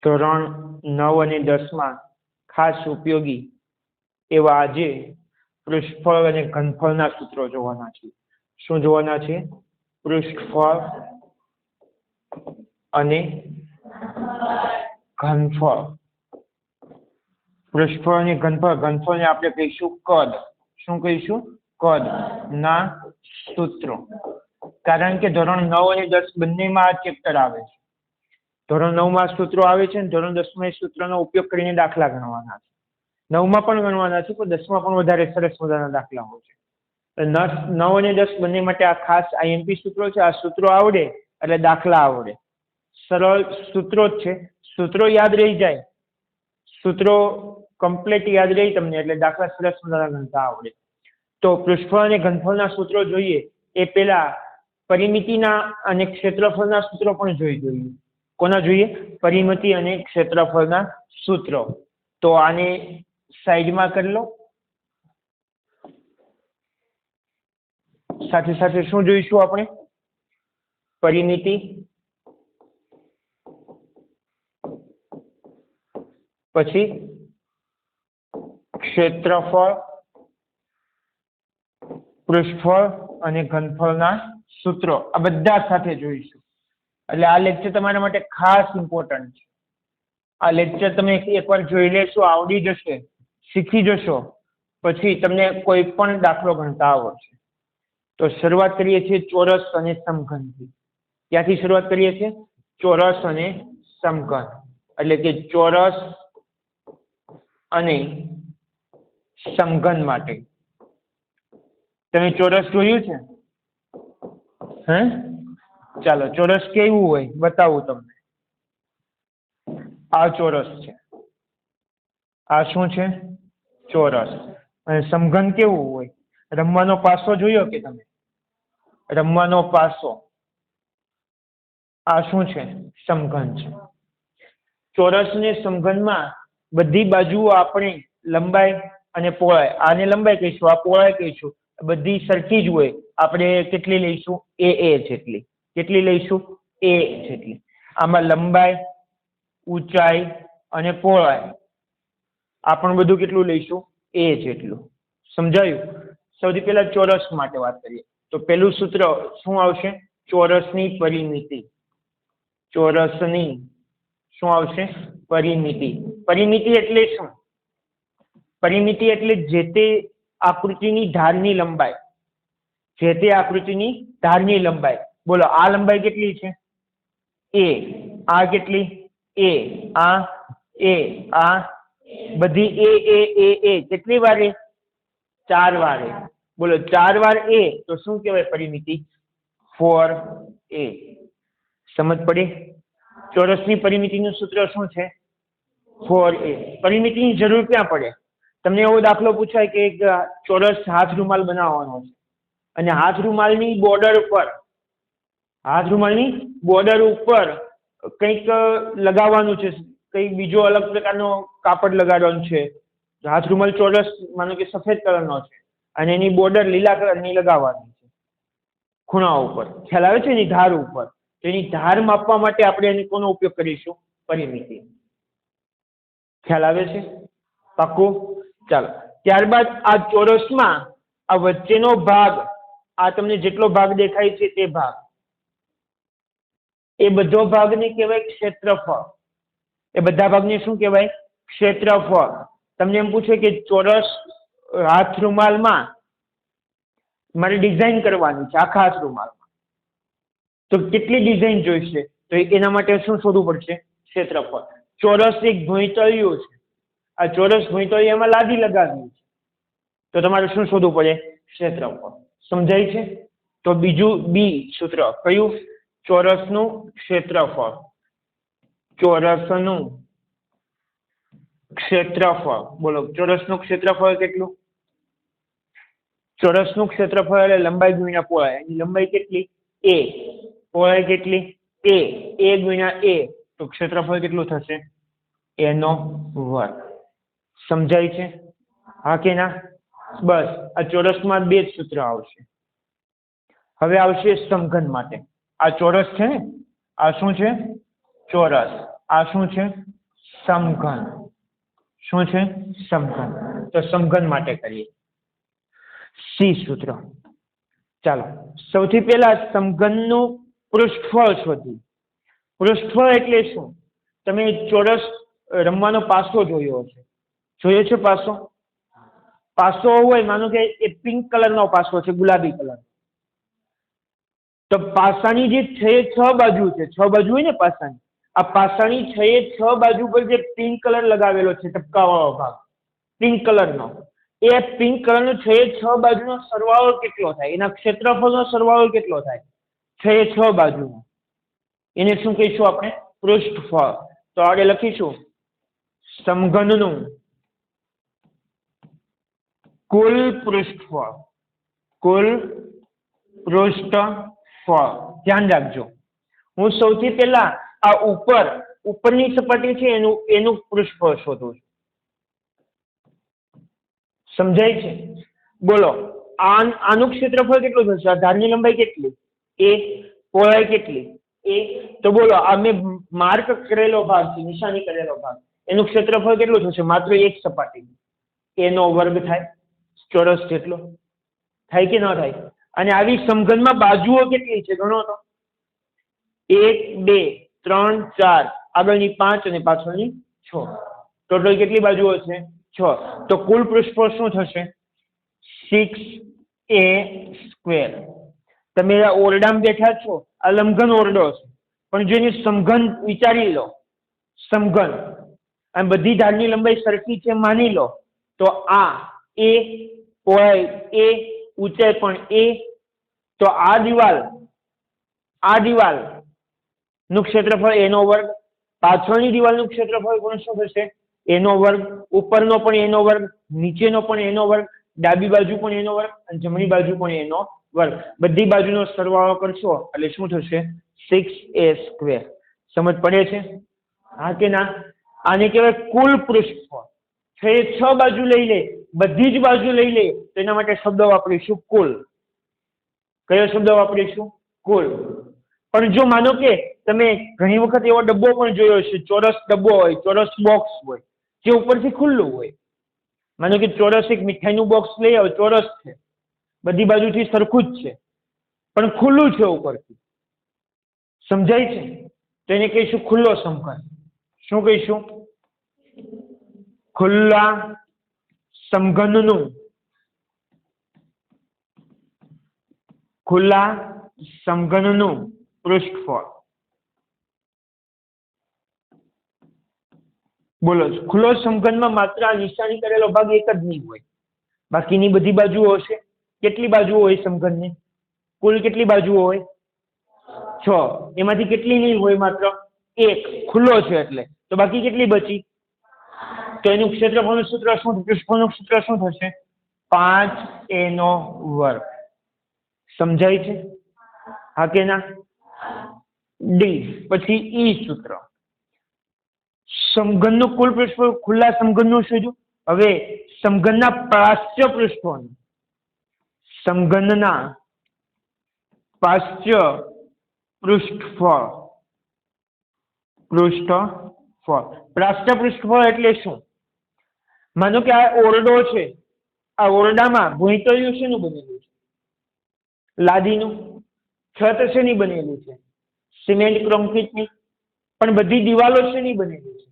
ધોરણ 9 અને 10 માં ખાસ ઉપયોગી એવા આજે પૃષ્ઠફળ અને ઘનફળના સૂત્રો જોવાના છે. શું જોવાના છે? પૃષ્ઠફળ અને ઘનફળ. પૃષ્ઠફળ અને ઘનફળ. ઘનફળને આપણે કહીશું કદ. શું કહીશું? કદ ના સૂત્રો. કારણ કે ધોરણ 9 અને 10 બંનેમાં આ ચેપ્ટર આવે છે. ધોરણ 9 માં સૂત્રો આવે છે અને ધોરણ 10 માં એ સૂત્રનો ઉપયોગ કરીને દાખલા ગણવાના છે. 9 માં પણ ગણવાના છે, પણ 10 માં પણ વધારે સરસ મજાના દાખલાઓ છે. 9 અને 10 બંને માટે આ ખાસ આઈએમપી સૂત્રો છે. આ સૂત્રો આવડે એટલે દાખલા આવડે. સરળ સૂત્રો જ છે. સૂત્રો યાદ રહી જાય, સૂત્રો કમ્પ્લીટ યાદ રહી તમને એટલે દાખલા સરસ મજાના ગણતા આવડે. તો પૃષ્ઠફળ અને ઘનફળના સૂત્રો જોઈએ એ પહેલા પરિમિતિના અને ક્ષેત્રફળના સૂત્રો પણ જોઈએ. કોના જોઈએ? પરિમિતિ અને ક્ષેત્રફળના સૂત્રો. તો આને સાઈડમાં કરી લો. સાથે સાથે શું જોઈશું આપણે? પરિમિતિ પછી ક્ષેત્રફળ, પૃષ્ઠફળ અને ઘનફળના સૂત્રો. આ બધા સાથે જોઈશું. એટલે આ લેક્ચર તમારા માટે ખાસ ઇમ્પોર્ટન્ટ છે. આ લેક્ચર તમે એકવાર જોઈ લેશો, આવડી જશે, શીખી જશો, પછી તમને કોઈ પણ દાખલો ગણતા આવડશે. તો શરૂઆત કરીએ છીએ ચોરસ અને સમઘનથી. ક્યાંથી શરૂઆત કરીએ છીએ? ચોરસ અને સમઘન. એટલે કે ચોરસ અને સમઘન માટે. તમે ચોરસ જોયું છે? હે? ચાલો, ચોરસ કેવું હોય બતાવું તમને. આ ચોરસ છે. આ શું છે? ચોરસ. અને સમઘન કેવું હોય? રમવાનો પાસો જોયો કે તમે? રમવાનો પાસો. આ શું છે? સમઘન છે. ચોરસ ને સમઘનમાં બધી બાજુઓ આપણે લંબાઈ અને પહોળાઈ, આને લંબાઈ કહીશું, આ પહોળાઈ કહીશું, બધી સરખી જ હોય. આપણે કેટલી લઈશું? a જેટલી. કેટલી લઈશું? a જેટલી. આમાં લંબાઈ, ઊંચાઈ અને પહોળાઈ આ પણ બધું કેટલું લઈશું? a જેટલું. સમજાયું? સૌથી પહેલા ચોરસ માટે વાત કરીએ તો પહેલું સૂત્ર શું આવશે? ચોરસની પરિમિતિ. ચોરસની શું આવશે? પરિમિતિ. પરિમિતિ એટલે શું? પરિમિતિ એટલે જે તે આકૃતિની ધારની લંબાઈ. જે તે આકૃતિની ધારની લંબાઈ. બોલો, આ લંબાઈ કેટલી છે? a. આ કેટલી? a. આ a. આ બધી a. કેટલી વારે? 4 વારે. બોલો, 4 વાર a તો શું કહેવાય? પરિમિતિ 4a. સમજ પડી? ચોરસની પરિમિતિનું સૂત્ર શું છે? 4a. પરિમિતિની જરૂર ક્યાં પડે? તમને એવો દાખલો પૂછાય કે એક ચોરસ હાથ રૂમાલ બનાવવાનો છે અને હાથ રૂમાલની બોર્ડર ઉપર કંઈક લગાવવાનું છે, કંઈક બીજો અલગ પ્રકારનો કાપડ લગાડવાનું છે. હાથ રૂમાલ ચોરસ માનો કે સફેદ કલરનો છે અને એની બોર્ડર લીલા કલરની લગાવવાની છે ખૂણા ઉપર. ખ્યાલ આવે છે? એની ધાર ઉપર. એની ધાર માપવા માટે આપણે એની કોનો ઉપયોગ કરીશું? પરિમિતિ. ખ્યાલ આવે છે? પાક્કું? ચાલો, ત્યારબાદ આ ચોરસમાં આ વચ્ચેનો ભાગ, આ તમને જેટલો ભાગ દેખાય છે તે ભાગ, એ બધો ભાગને કહેવાય ક્ષેત્રફળ. એ બધા ભાગને શું કહેવાય? ક્ષેત્રફળ. તમને એમ પૂછે કે ચોરસ હાથ રૂમાલમાં મારે ડિઝાઇન કરવાની છે આખા હાથ રૂમાલમાં, તો કેટલી ડિઝાઇન જોઈશે? તો એના માટે શું શોધવું પડશે? ક્ષેત્રફળ. ચોરસ એક ભોંયતળિયું છે. આ ચોરસ ભોંયતળિયામાં લાદી લગાવી છે, તો તમારે શું શોધવું પડે? ક્ષેત્રફળ. સમજાય છે? તો બીજું બી સૂત્ર કયું? ચોરસનું ક્ષેત્રફળ. ચોરસનું ક્ષેત્રફળ. બોલો, ચોરસનું ક્ષેત્રફળ કેટલું? ચોરસનું ક્ષેત્રફળ એટલે લંબાઈ ગુણ્યા પહોળાઈ. એની લંબાઈ કેટલી? a. પહોળાઈ કેટલી? a ગુણ્યા a. તો ક્ષેત્રફળ કેટલું થશે? a નો વર્ગ. સમજાય છે? હા કે ના? બસ, આ ચોરસમાં બે જ સૂત્ર આવશે. હવે આવશે સમઘન માટે. આ ચોરસ છે ને, આ શું છે? ચોરસ. આ શું છે? સમઘન. શું છે? સમઘન. તો સમઘન માટે કરીએ સી સૂત્ર. ચાલો સૌથી પહેલા સમઘનનું પૃષ્ઠફળ શોધીએ. પૃષ્ઠફળ એટલે શું? તમે ચોરસ રમવાનો પાસો જોયો છે. જોયો છે પાસો? પાસો હોય, માનો કે એ પિંક કલરનો પાસો છે, ગુલાબી કલર. તો પાસાની જે 6 બાજુ છે, 6 બાજુ હોય ને પાસાની, આ પાસાની 6 બાજુ પર જે પિંક કલર લગાવેલો છે, ટપકાવાળો ભાગ પિંક કલરનો, એ પિંક કલરનો 6 બાજુનો સરવાળો કેટલો થાય? એના ક્ષેત્રફળનો સરવાળો કેટલો થાય? 6 બાજુનો. એને શું કહીશું આપણે? પૃષ્ઠફળ. તો આગળ લખીશું સમઘનનું કુલ પૃષ્ઠફળ. કુલ પૃષ્ઠફળ. ધ્યાન રાખજો, હું સૌથી પહેલા આ ઉપરની સપાટી છે એનું પૃષ્ઠફળ શોધું છું. સમજાય છે? બોલો, આનું ક્ષેત્રફળ કેટલું થશે? આ ધારની લંબાઈ કેટલી? એ. પહોળાઈ કેટલી? એ. તો બોલો, આ મેં માર્ક કરેલો ભાગ છે, નિશાની કરેલો ભાગ, એનું ક્ષેત્રફળ કેટલું થશે? માત્ર એક સપાટી એનો વર્ગ થાય, ચોરસ જેટલો થાય કે ન થાય? અને આવી સમઘનમાં બાજુઓ કેટલી છે ગણો તો. 1 2 3 4, આગળની 5 અને પાછળની 6. ટોટલ કેટલી બાજુઓ છે? 6. તો કુલ પૃષ્ઠફળ શું થશે? 6a². તમે આ ઓરડામાં બેઠા છો, આ લંબઘન ઓરડો છે, પણ જો એની સમઘન વિચારી લો, સમઘન, અને બધી ધારની લંબાઈ સરખી છે માની લો, તો આ એ, પહોળાઈ એ, ઊંચાઈ પણ એ, તો આ દિવાલ નું ક્ષેત્રફળ એનો વર્ગ, પાછળની દિવાલનું ક્ષેત્રફળ પણ શું થશે? એનો વર્ગ. ઉપરનો પણ એનો વર્ગ, નીચેનો પણ એનો વર્ગ, ડાબી બાજુ પણ એનો વર્ગ અને જમણી બાજુ પણ એનો વર્ગ. બધી બાજુનો સરવાળો કરશો એટલે શું થશે? 6a². સમજ પડે છે? હા કે ના? આને કહેવાય કુલ પૃષ્ઠફળ. 6 બાજુ લઈ લે, બધી જ બાજુ લઈ લે, તો એના માટે શબ્દ વાપરીશું કુલ. કયો શબ્દ વાપરીશું? કુલ. પણ જો માનો કે તમે ઘણી વખત એવો ડબ્બો પણ જોયો છે, ચોરસ ડબ્બો હોય, ચોરસ બોક્સ હોય, જે ઉપરથી ખુલ્લું હોય. માનો કે ચોરસ એક મીઠાઈનું બોક્સ લઈ આવો, ચોરસ છે, બધી બાજુથી સરખું જ છે, પણ ખુલ્લું છે ઉપરથી. સમજાય છે? તો એને કહીશું ખુલ્લો સમઘન. શું કહીશું? ખુલ્લા સમઘનનું પૃષ્ઠફળ. બોલો, ખુલ્લો સમઘનમાં માત્ર આ નિશાની કરેલો ભાગ એક જ નહીં હોય, બાકીની બધી બાજુઓ હશે. કેટલી બાજુઓ હોય સમઘનની? કુલ કેટલી બાજુઓ હોય? 6. એમાંથી કેટલી નહીં હોય? માત્ર એક. ખુલ્લો છે એટલે. તો બાકી કેટલી બચી? તો એનું ક્ષેત્રફળનું સૂત્ર શું? પૃષ્ઠફળનું સૂત્ર શું થશે? 5a². સમજાય છે? હા કે ના? ડી. પછી ઈ સૂત્ર. સમઘનનું કુલ પૃષ્ઠફળ ખુલ્લા સમઘનનું શોધ્યું. હવે સમઘનના પાર્શ્વ પૃષ્ઠફળ. સમઘનના પાર્શ્વ પૃષ્ઠફળ. પાર્શ્વ પૃષ્ઠફળ એટલે શું? માનો કે આ ઓરડો છે, આ ઓરડામાં ભોંયતળિયું શેનું બનેલું છે? લાદીનું. છત શેની બનેલી છે? સિમેન્ટ કોન્ક્રીટની. પણ બધી દિવાલો શેની બનેલી છે?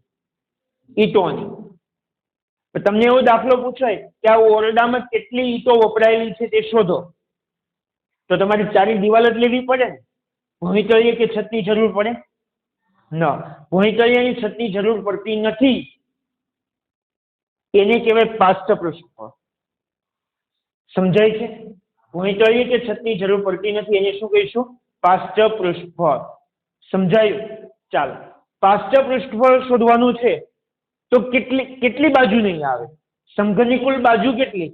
ઈંટોની. તમને એવો દાખલો પૂછાય કે આ ઓરડામાં કેટલી ઈંટો વપરાયેલી છે તે શોધો, તો તમારે ચારે દિવાલ જ લેવી પડે ને? ભોંયતળિયે કે છતની જરૂર પડે? ના, ભોંયતળિયાની છતની જરૂર પડતી નથી. એને કહેવાય પાર્શ્વ પૃષ્ઠફળ. સમજાય છે? ભોંયતળિયે કે છતની જરૂર પડતી નથી, એને શું કહીશું? પાર્શ્વ પૃષ્ઠફળ. સમજાયું? ચાલો, પાર્શ્વ પૃષ્ઠફળ શોધવાનું છે તો કેટલી બાજુ નહીં આવે? સમઘનની કુલ બાજુ કેટલી?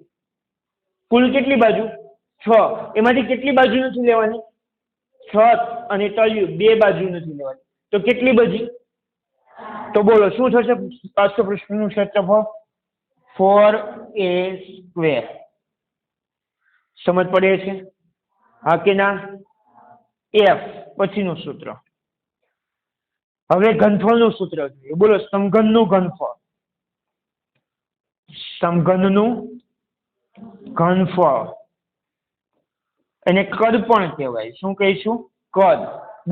કુલ કેટલી બાજુ? 6. એમાંથી કેટલી બાજુ નથી લેવાની? છત અને તળિયું 2 બાજુ નથી લેવાની. તો કેટલી બચી? તો બોલો શું થશે પાર્શ્વ પૃષ્ઠનું ક્ષેત્રફળ? 4a². સમજ પડે છે? હા કે ના? એફ. પછીનું સૂત્ર. હવે ઘનફળનું સૂત્ર જોઈએ. બોલો, સમઘનનું ઘનફળ. સમઘનનું ઘનફળ એને કદ પણ કહેવાય. શું કહીશું? કદ.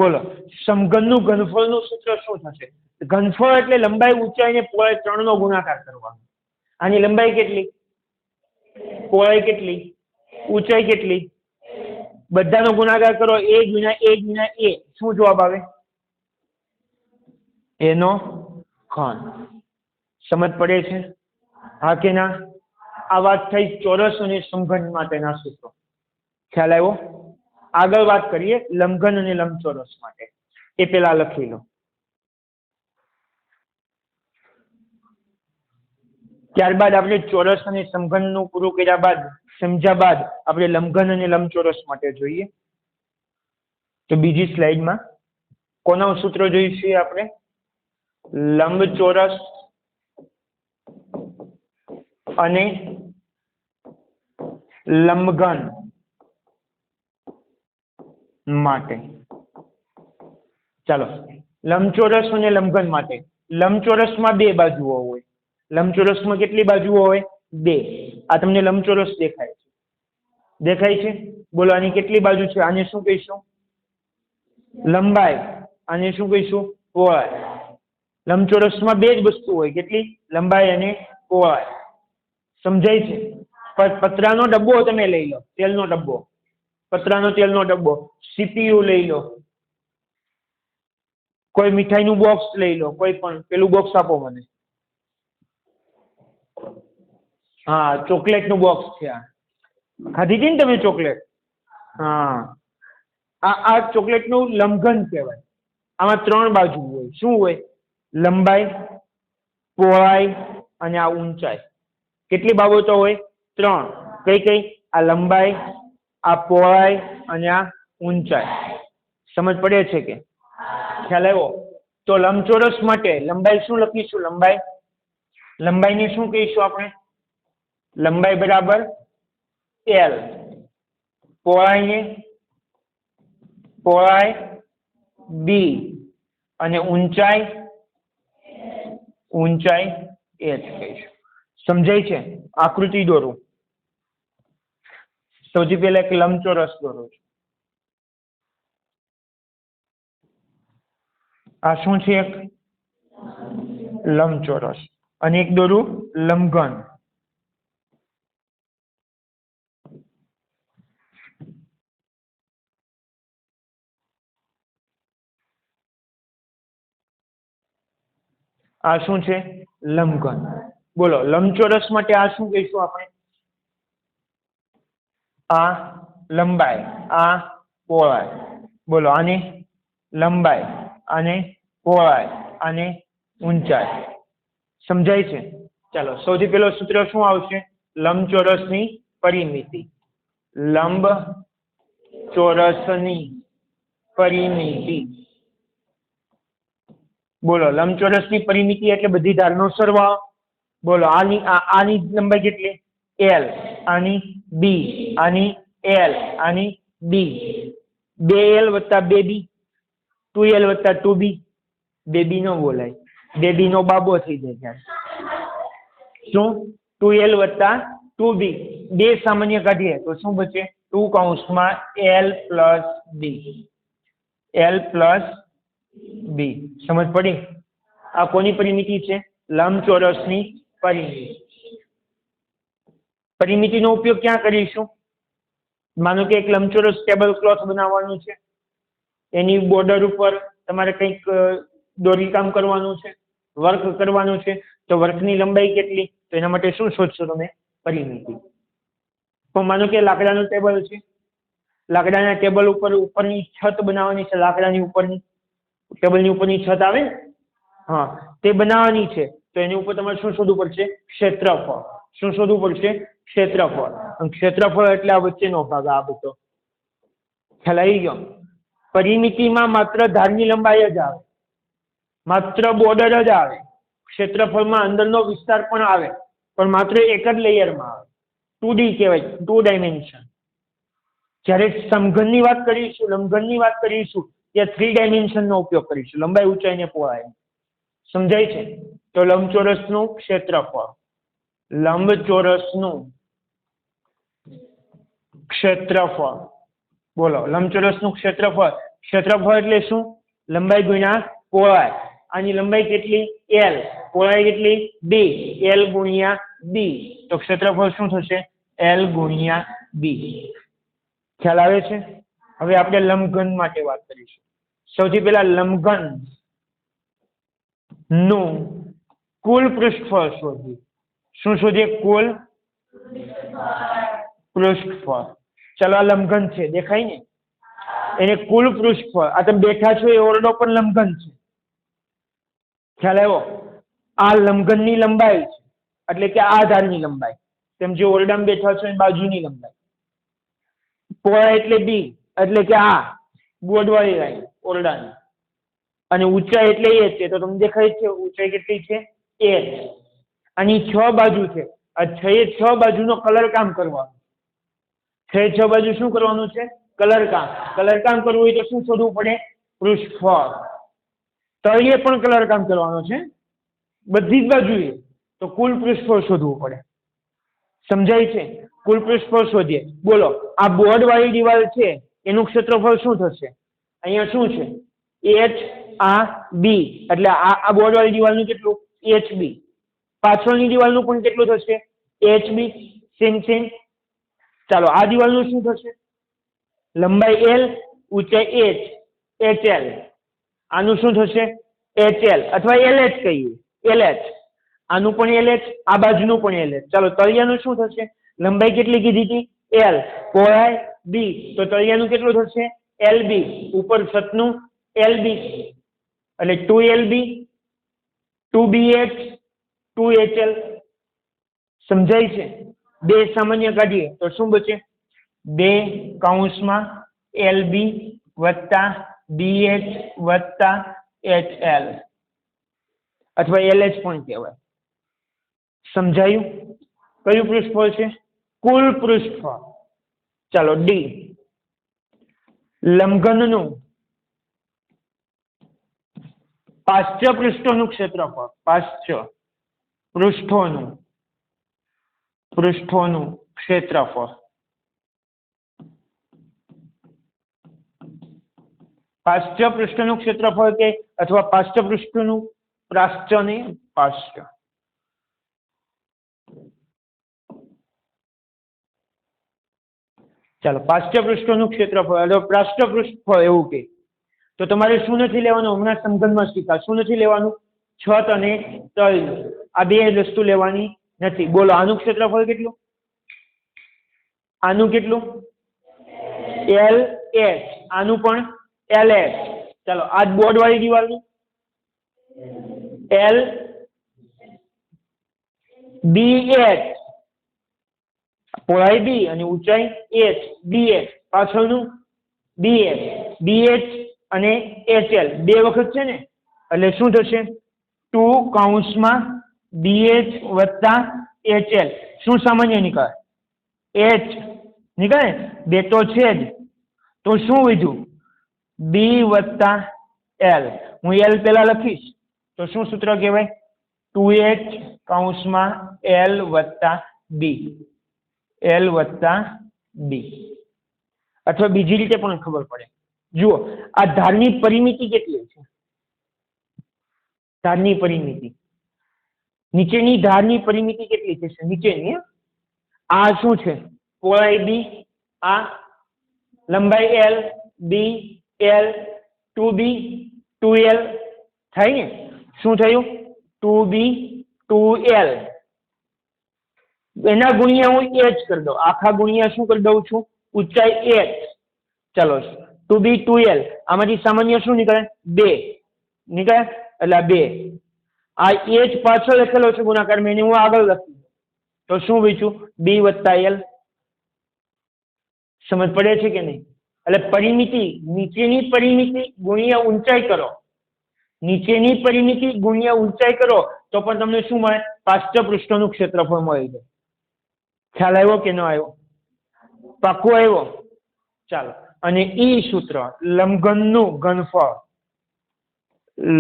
બોલો, સમઘનનું ઘનફળનું સૂત્ર શું થશે? ઘનફળ એટલે લંબાઈ, ઊંચાઈ અને પહોળાઈ 3 નો ગુણાકાર કરવાનો. આની લંબાઈ કેટલી, પહોળાઈ કેટલી, ઊંચાઈ કેટલી, બધાનો ગુણાકાર કરો. a ગુણ્યા a ગુણ્યા a. શું જવાબ આવે? એનો ઘન. સમજ પડે છે? હા કે ના? આ વાત થઈ ચોરસ અને સમઘન માટેના સૂત્રો. ખ્યાલ આવ્યો? આગળ વાત કરીએ લંબઘન અને લંબચોરસ માટે. એ પેલા લખી લો. ત્યારબાદ આપણે ચોરસ અને સમઘનનું પૂરું કર્યા બાદ, સમજ્યા બાદ આપણે લંબઘન અને લંબચોરસ માટે જોઈએ. તો બીજી સ્લાઇડમાં કોના સૂત્રો જોઈશું આપણે? લંબચોરસ અને લંબઘન માટે. ચાલો, લંબચોરસ અને લંબઘન માટે. લંબચોરસમાં 2 બાજુઓ હોય. લંબચોરસમાં કેટલી બાજુઓ હોય? 2. આ તમને લંબચોરસ દેખાય છે? દેખાય છે? બોલો, આની કેટલી બાજુ છે? આને શું કહીશું? લંબાઈ. આને શું કહીશું? પહોળાઈ. લંબચોરસમાં 2 જ વસ્તુ હોય. કેટલી? લંબાઈ અને પહોળાઈ. સમજાય છે? પતરાનો ડબ્બો તમે લઈ લો, તેલનો ડબ્બો, પતરાનો તેલનો ડબ્બો, CPU લઈ લો, કોઈ મીઠાઈનું બોક્સ લઈ લો, કોઈ પણ પેલું બોક્સ આપો મને. હા, ચોકલેટનું બોક્સ છે. આ ખાધી હતી ને તમે ચોકલેટ? હા, આ ચોકલેટનું લંબઘન કહેવાય. આમાં 3 બાજુ હોય. શું હોય? લંબાઈ, પહોળાઈ અને આ ઊંચાઈ. કેટલી બાબતો હોય? 3. કઈ કઈ? આ લંબાઈ, આ પહોળાઈ અને આ ઊંચાઈ. સમજ પડે છે કે? ખ્યાલ આવ્યો? તો લંબચોરસ માટે લંબાઈ શું લખીશું? લંબાઈ, લંબાઈને શું કહીશું આપણે? લંબાઈ બરાબર L. પહોળાઈને પહોળાઈ B અને ઊંચાઈ H કહીશું. સમજાય છે? આકૃતિ દોરું. સૌથી પહેલા એક લંબચોરસ દોરું છું. આ શું છે? એક લંબચોરસ. અને એક દોરું લંબઘન. આ શું છે? લંબઘન. બોલો, લંબચોરસ માટે આ શું કહીશું આપણે? આ લંબાઈ, આ પહોળાઈ. બોલો, આની લંબાઈ અને પહોળાઈ અને ઊંચાઈ. સમજાય છે? ચાલો, સૌથી પહેલો સૂત્ર શું આવશે? લંબચોરસની પરિમિતિ. લંબચોરસની પરિમિતિ. બોલો, લંબચોરસની પરિમિતિ એટલે બધી ધારનો સરવાળો. બોલો, આની લંબાઈ કેટલી? L. આની B. આની L. આની B. 2L વત્તા 2B. 2L વત્તા 2B. 2B નો બોલાય, 2B નો બાબો થઈ જાય. શું? 2L વત્તા 2B. 2 સામાન્ય કાઢીએ તો શું બચે? 2 કૌંસમાં L plus B. L plus B. સમજ પડી? આ કોની પરિમિતિ છે? લંબચોરસની પરિમિતિ. પરિમિતિનો ઉપયોગ ક્યાં કરીશું? માનો કે એક લંબચોરસ ટેબલ ક્લોથ બનાવવાનું છે. એની બોર્ડર ઉપર તમારે કંઈક દોરીકામ કરવાનું છે, વર્ક કરવાનું છે. તો વર્કની લંબાઈ કેટલી? તો એના માટે શું શોધશો તમે? પરિમિતિ. તો માનો કે લાકડાનું ટેબલ છે. લાકડાના ટેબલ ઉપરની છત બનાવવાની છે. લાકડાની ઉપરની, ટેબલની ઉપરની છત આવે ને, હા, તે બનાવવાની છે. તો એની ઉપર તમારે શું શોધવું પડશે? ક્ષેત્રફળ. શું શોધવું પડશે? ક્ષેત્રફળ. અને ક્ષેત્રફળ એટલે આ વચ્ચેનો ભાગ. આ બધો ખ્યાલ આવી ગયો? પરિમિતિમાં માત્ર ધારની લંબાઈ જ આવે, માત્ર બોર્ડર જ આવે. ક્ષેત્રફળમાં અંદરનો વિસ્તાર પણ આવે, પણ માત્ર એક જ લેયરમાં આવે. 2D કહેવાય, 2 ડાયમેન્શન. જ્યારે સમઘનની વાત કરીશું, લંબઘનની વાત કરીશું, ત્યાં 3 ડાયમેન્શનનો ઉપયોગ કરીશું, લંબાઈ, ઊંચાઈ ને પહોળાઈ. સમજાય છે? તો લંબચોરસનું ક્ષેત્રફળ, લંબચોરસનું ક્ષેત્રફળ, બોલો લંબચોરસનું ક્ષેત્રફળ. ક્ષેત્રફળ એટલે શું? લંબાઈ ગુણ્યા પહોળાઈ. આની લંબાઈ કેટલી? L, પહોળાઈ કેટલી? B, L ગુણ્યા B. તો ક્ષેત્રફળ શું થશે? L ગુણ્યા B. ખ્યાલ આવે છે? હવે આપણે લંબઘન માટે વાત કરીશું. સૌથી પહેલા લંબઘન નું કુલ પૃષ્ઠફળ શોધીએ. શું શોધીએ? કુલ પૃષ્ઠફળ. ચાલો આ લંબઘન છે, દેખાય ને? એને કુલ પૃષ્ઠફળ, આ તમે બેઠા છો એ ઓરડો પણ લંબઘન છે. ખ્યાલ આવ્યો? આ લંબઘનની લંબાઈ છે, એટલે કે આ ધારની લંબાઈ, તેમ જે ઓરડામાં બેઠા છો એ બાજુની લંબાઈ. પહોળાઈ એટલે B, એટલે કે આ બોર્ડવાળી લાઈન ઓરડાની. અને ઊંચાઈ એટલે H છે, તો તમને દેખાય છે ઊંચાઈ કેટલી છે? H. આની 6 બાજુ છે, આ 6 બાજુનો કલર કામ કરવાનું. 6 બાજુ શું કરવાનું છે? કલર કામ. કલર કામ કરવું હોય તો શું શોધવું પડે? પૃષ્ઠફળ. તળિયે પણ કલર કામ કરવાનું છે, બધી જ બાજુએ, તો કુલ પૃષ્ઠફળ શોધવું પડે. સમજાય છે? કુલ પૃષ્ઠફળ શોધીએ. બોલો આ બોર્ડ વાળી દિવાલ છે એનું ક્ષેત્રફળ શું થશે? અહીંયા શું છે? H આ B, એટલે આ બોર્ડ વાળી દિવાલનું કેટલું? HB. પાછળની દિવાલનું પણ કેટલું થશે? HB. Same same. ચાલો આ દિવાલનું શું થશે? લંબાઈ L, ઊંચાઈ H, HL. આનું શું થશે? HL અથવા LH કહીએ, LH. આનું પણ LH, આ બાજુનું પણ LH. ચાલો તળિયાનું શું થશે? લંબાઈ કેટલી કીધી હતી? L, પહોળાઈ B, તો તળિયાનું કેટલું થશે? LB. ઉપર છતનું LB, એટલે 2LB, 2BH, 2HL. સમજાય છે? બે સામાન્ય કાઢીએ તો શું બચે? 2 કૌંસમાં LB વત્તા BH વત્તા HL, અથવા LH પણ કહેવાય. સમજાયું? કયું પૃષ્ઠફળ છે? કુલ પૃષ્ઠફળ. ચાલો D, લંબઘનનું પાશ્ચ પૃષ્ઠોનું ક્ષેત્રફળ, પાશ્ચ પૃષ્ઠોનું ક્ષેત્રફળ. પાશ્ચ પૃષ્ઠનું ક્ષેત્રફળ કે અથવા પાશ્ચ પૃષ્ઠનું પ્રાશ્ચ ને પાશ્ચ. ચાલો પાશ્ચ પૃષ્ઠનું ક્ષેત્રફળ અથવા પ્રાશ્ચ પૃષ્ઠફળ એવું કે, તો તમારે શું નથી લેવાનું? હમણાં સમઘનમાં શીખા શું નથી લેવાનું? છત અને તળિયું, આ બે વસ્તુ લેવાની નથી. બોલો આનું ક્ષેત્રફળ કેટલું? આનું કેટલું? LH. આનું પણ LH. ચાલો આ બોર્ડ વાળી દિવાલનું LBH, પહોળાઈ B અને ઊંચાઈ H, BH. પાછળનું BH, BH અને HL બે વખત છે ને, એટલે શું થશે? 2 કૌંસમાં BH વત્તા HL. શું સામાન્ય નીકળે? H નીકળે, બે તો છે જ, તો શું વધ્યું? B વત્તા L. હું L પેલા લખીશ તો શું સૂત્ર કહેવાય? 2H કૌંસમાં L વત્તા B, L વત્તા B. અથવા બીજી રીતે પણ ખબર પડે. જુઓ આ ધારની પરિમિતિ કેટલી છે? ધારની પરિમિતિ, નીચેની ધારની પરિમિતિ કેટલી થશે? નીચેની, આ શું છે? પહોળાઈ B, આ લંબાઈ L, B, L, 2B, 2L થાય ને? શું થયું? 2B, 2L. એના ગુણ્યા હું H કરી દઉં, આખા ગુણ્યા શું કરી દઉં છું? ઊંચાઈ H. ચલો 2B, 2L. આમાંથી સામાન્ય શું નીકળે? 2 નીકળે, એટલે 2. આ H પાછળ લખેલો છે ગુણાકાર, મેં હું આગળ લખી તો શું વેચ્યું? B વત્તા L. સમજ પડે છે કે નહીં? એટલે પરિમિતિ, નીચેની પરિમિતિ ગુણ્યા ઊંચાઈ કરો, નીચેની પરિમિતિ ગુણ્યા ઊંચાઈ કરો તો પણ તમને શું મળે? પાશ્ચ પૃષ્ઠોનું ક્ષેત્રફળ મળી જાય. ખ્યાલ આવ્યો કે ન આવ્યો? પાક્કો આવ્યો? ચાલો અને ઈ સૂત્ર લંબઘનનું ઘનફળ,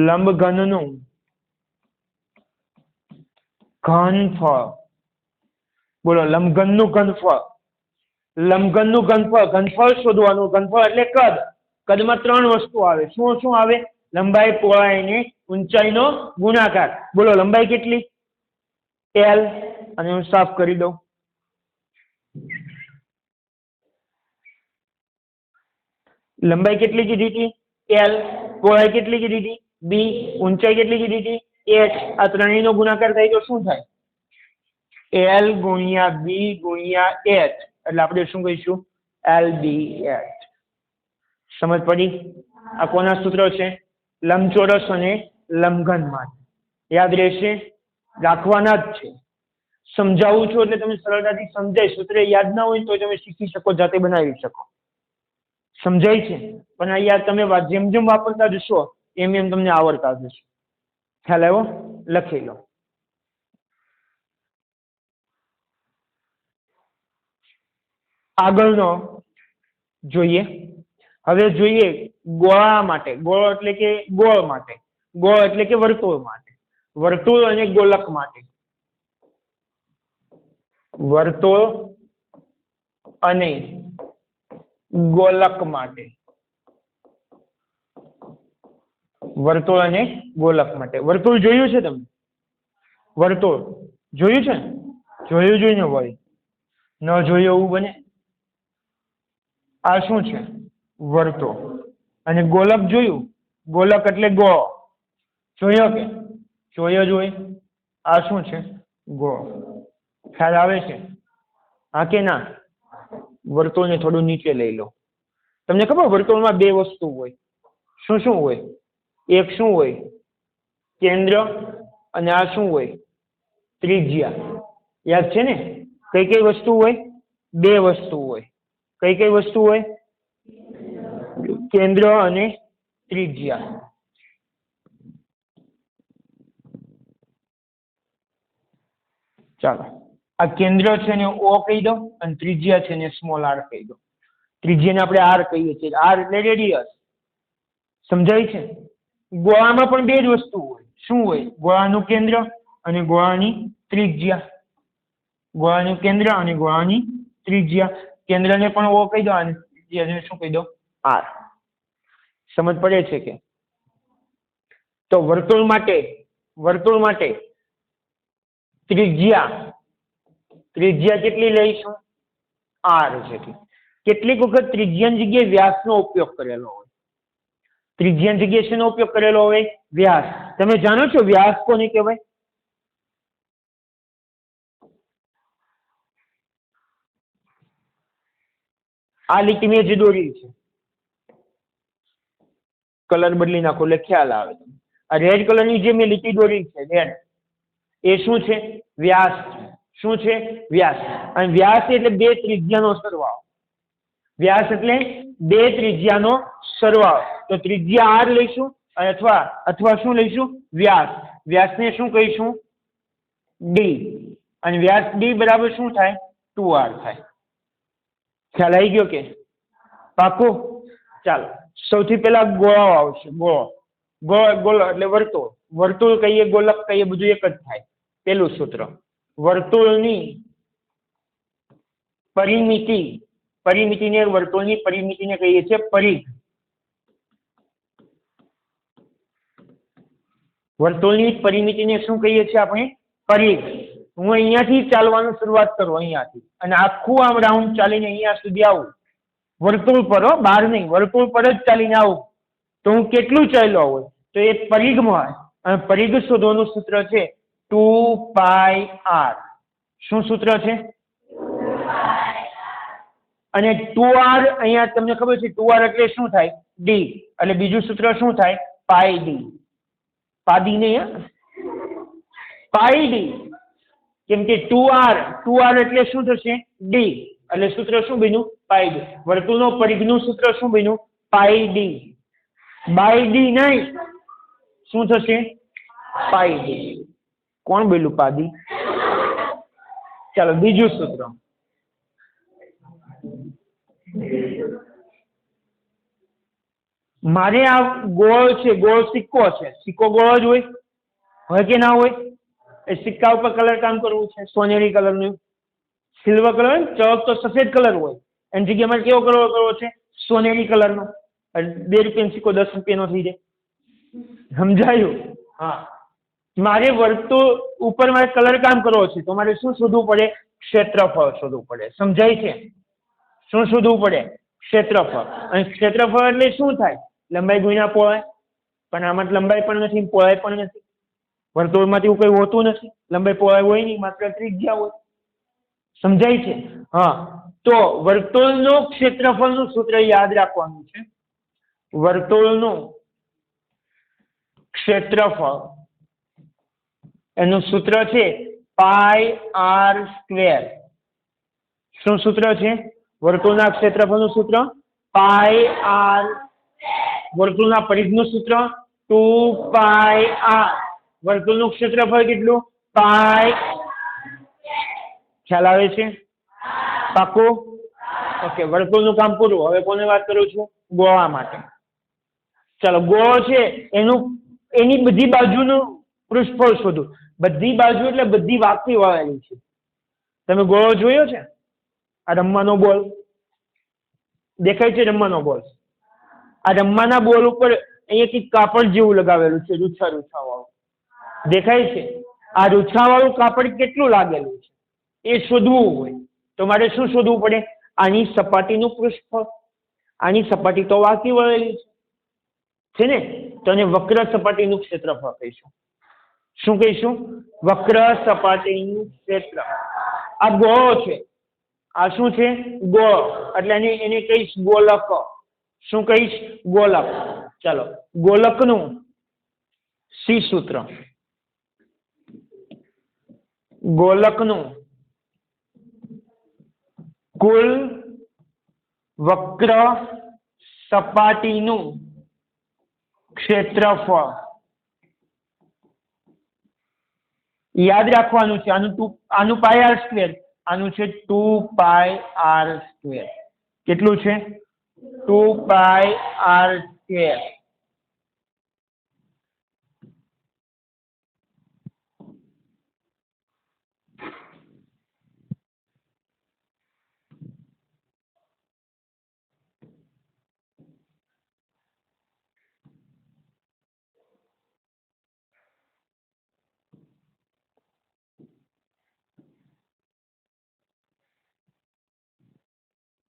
લંબઘનનું ઘનફળ. બોલો લંબઘનનું ઘનફળ. લંબઘનનું ઘનફળ, ઘનફળ શોધવાનું. ઘનફળ એટલે કદ. કદમાં 3 વસ્તુ આવે. શું શું આવે? લંબાઈ, પહોળાઈ અને ઊંચાઈનો ગુણાકાર. બોલો લંબાઈ કેટલી? L. અને હું સાફ કરી દઉં. લંબાઈ કેટલી કીધી હતી? L. પહોળાઈ કેટલી કીધી હતી? B. ઊંચાઈ કેટલી કીધી હતી? H. આ ત્રણેયનો ગુણાકાર થાય તો શું થાય? L ગુણ્યા B ગુણ્યા H. એટલે આપણે શું કહીશું? LBH. સમજ પડી? આ કોના સૂત્રો છે? લંબચોરસ અને લંબઘન માટે. યાદ રહેશે? રાખવાના જ છે. સમજાવું છું એટલે તમે સરળતાથી સમજાય. સૂત્ર યાદ ના હોય તો તમે શીખી શકો, જાતે બનાવી શકો. સમજાય છે? પણ આ યાદ તમે જેમ જેમ વાપરતા જશો એમ એમ તમને આવડતા જશે. ખ્યાલ આવ્યો? લખી લો. આગળનો જોઈએ. હવે જોઈએ ગોળા માટે. ગોળ એટલે કે ગોળ માટે. ગોળ એટલે કે વર્તુળ માટે. વર્તુળ અને ગોલક માટે. વર્તુળ અને ગોલક માટે. વર્તુળ અને ગોલક માટે. વર્તુળ જોયું છે તમે? વર્તુળ જોયું છે? જોયું જોઈને વળી ન જોયું એવું બને? આ શું છે? વર્તુળ. અને ગોલક જોયું? ગોલક એટલે ગોળ. જોયો કે? જોયો જ હોય. આ શું છે? ગોળ. ખ્યાલ આવે છે? હા કે ના? વર્તુળને થોડું નીચે લઈ લો. તમને ખબર વર્તુળમાં 2 વસ્તુ હોય. શું શું હોય? એક શું હોય? કેન્દ્ર. અને આ શું હોય? ત્રિજ્યા. યાદ છે ને? કઈ કઈ વસ્તુ હોય? 2 વસ્તુ હોય. કઈ કઈ વસ્તુ હોય? કેન્દ્ર અને ત્રિજ્યા. ચાલો, આ કેન્દ્ર છે ને O કહી દો અને ત્રિજ્યા છે ને સ્મોલ r કહી દો. ત્રિજ્યાને આપણે r કહીએ છીએ. r એટલે રેડિયસ. સમજાય છે? ગોળામાં પણ 2 જ વસ્તુ હોય. શું હોય? ગોળાનું કેન્દ્ર અને ગોળાની ત્રિજ્યા. ગોળાનું કેન્દ્ર અને ગોળાની ત્રિજ્યા. કેન્દ્રને પણ O કહી દો અને ત્રિજ્યાને શું કહી દો? r. સમજ પડે છે કે? તો વર્તુળ માટે ત્રિજ્યા કેટલી લઈશું? r જેટલી. કેટલીક વખત ત્રિજ્યાની જગ્યાએ વ્યાસનો ઉપયોગ કરેલો હોય. ત્રિજ્યાની જગ્યાએ શેનો ઉપયોગ કરેલો હોય? વ્યાસ. તમે જાણો છો વ્યાસ કોને કહેવાય? આ લીટી મેં જે દોરી છે, કલર બદલી નાખો એટલે ખ્યાલ આવે. આ રેડ કલરની જે મેં લીટી દોરી છે રેડ, એ શું છે? વ્યાસ. શું છે? વ્યાસ. અને વ્યાસ એટલે 2 ત્રિજ્યાનો સરવાળો. વ્યાસ એટલે 2 ત્રિજ્યાનો સરવાળો. તો ત્રિજ્યા r લઈશું અથવા શું લઈશું? વ્યાસ. વ્યાસને શું કહીશું? d. અને વ્યાસ d બરાબર શું થાય? 2r થાય. ખ્યાલ આવી ગયો કે? પાકું? ચાલો, સૌથી પહેલા ગોળો આવશે. ગોળ એટલે વર્તુળ. વર્તુળ કહીએ, ગોલક કહીએ, બધું એક જ થાય. પેલું સૂત્ર. વર્તુળની પરિમિતિને વર્તુળની પરિમિતિને કહીએ છીએ પરિઘ. વર્તુળની પરિમિતિને શું કહીએ છીએ આપણે? પરિઘ. હું અહીંયાથી ચાલવાનું શરૂઆત કરું, અહીંયાથી, અને આખું આમ રાઉન્ડ ચાલીને અહીંયા સુધી આવું. વર્તુળ પર, બહાર નહીં, વર્તુળ પર જ ચાલીને આવું તો હું કેટલું ચાલ્યો હોય? તો એ પરિઘમાં. અને પરિઘ શોધવાનું સૂત્ર છે 2πr. શું સૂત્ર છે? અને 2r અહીંયા તમને ખબર છે 2r એટલે શું થાય? d. એટલે બીજું સૂત્ર શું થાય? πd. પાદી નહીં, πd. કેમ કે 2r એટલે શું થશે? d. એટલે સૂત્ર શું બન્યું? πd. વર્તુળનો પરિઘનું સૂત્ર શું બન્યું? πd. બાય d નહીં, શું થશે? πd. કોણ બોલ્યું પાદી? ચાલો બીજું સૂત્ર. મારે આ ગોળ છે, ગોળ સિક્કો છે, સિક્કો ગોળ જ હોય કે ના હોય? એ સિક્કા ઉપર કલર કામ કરવું છે, સોનેરી કલરનું, સિલ્વર કલર, ચળક તો સફેદ કલર હોય, એની જગ્યાએ મારે કેવો કલર કરવો છે? સોનેરી કલરનો. 2 રૂપિયાનો સિક્કો 10 રૂપિયાનો થઈ જાય. સમજાયું? હા. મારે વર્તુળ ઉપર મારે કલર કામ કરવો છે, તો મારે શું શોધવું પડે? ક્ષેત્રફળ શોધવું પડે. સમજાય છે? શું શોધવું પડે? ક્ષેત્રફળ. અને ક્ષેત્રફળ એટલે શું થાય? લંબાઈ ગુણ્યા પહોળાઈ. પણ આમાં લંબાઈ પણ નથી, પહોળાઈ પણ નથી. વર્તુળમાંથી એવું કઈ હોતું નથી. લંબાઈ પહોળાઈ હોય નહીં, માત્ર ત્રિજ્યા હોય. સમજાય છે? હા. તો વર્તુળનું ક્ષેત્રફળનું સૂત્ર યાદ રાખવાનું છે. વર્તુળનું ક્ષેત્રફળ એનું સૂત્ર છે πr². શું સૂત્ર છે? વર્તુળના ક્ષેત્રફળનું સૂત્ર πr. વર્તુળના પરિઘનું સૂત્ર 2πr. વર્તુળનું ક્ષેત્રફળ કેટલું? π. ખ્યાલ આવે છે? પાકું? ઓકે. વર્તુળનું કામ પૂરું. હવે કોને વાત કરું છું? ગોળા માટે. ચાલો, ગોળ છે એની બધી બાજુનું પૃષ્ઠફળ શોધો. બધી બાજુ એટલે બધી વાંકી વાળેલી છે. તમે ગોળો જોયો છે? આ રમવાનો બોલ દેખાય છે? રમવાનો બોલ. આ રમવાના બોલ ઉપર અહીંયાથી કાપડ જેવું લગાવેલું છે, રૂછા વાળું. દેખાય છે? આ રૂછા વાળું કાપડ કેટલું લાગેલું છે એ શોધવું હોય તો મારે શું શોધવું પડે? આની સપાટીનું પૃષ્ઠફળ. આની સપાટી તો વાંકી વળેલી છે ને, તો એને વક્ર સપાટીનું ક્ષેત્રફળ કહીશું. શું કહીશું? વક્ર સપાટીનું ક્ષેત્ર. આ ગોળો છે. આ શું છે? ગોળ. એટલે એને કહીશ ગોલક. શું કહીશ? ગોલક. ચાલો, ગોલકનું સી સૂત્ર. ગોલકનું કુલ વક્ર સપાટીનું ક્ષેત્રફળ. યાદ રાખવાનું છે. આનું πr², આનું છે 2πr². કેટલું છે? 2πr².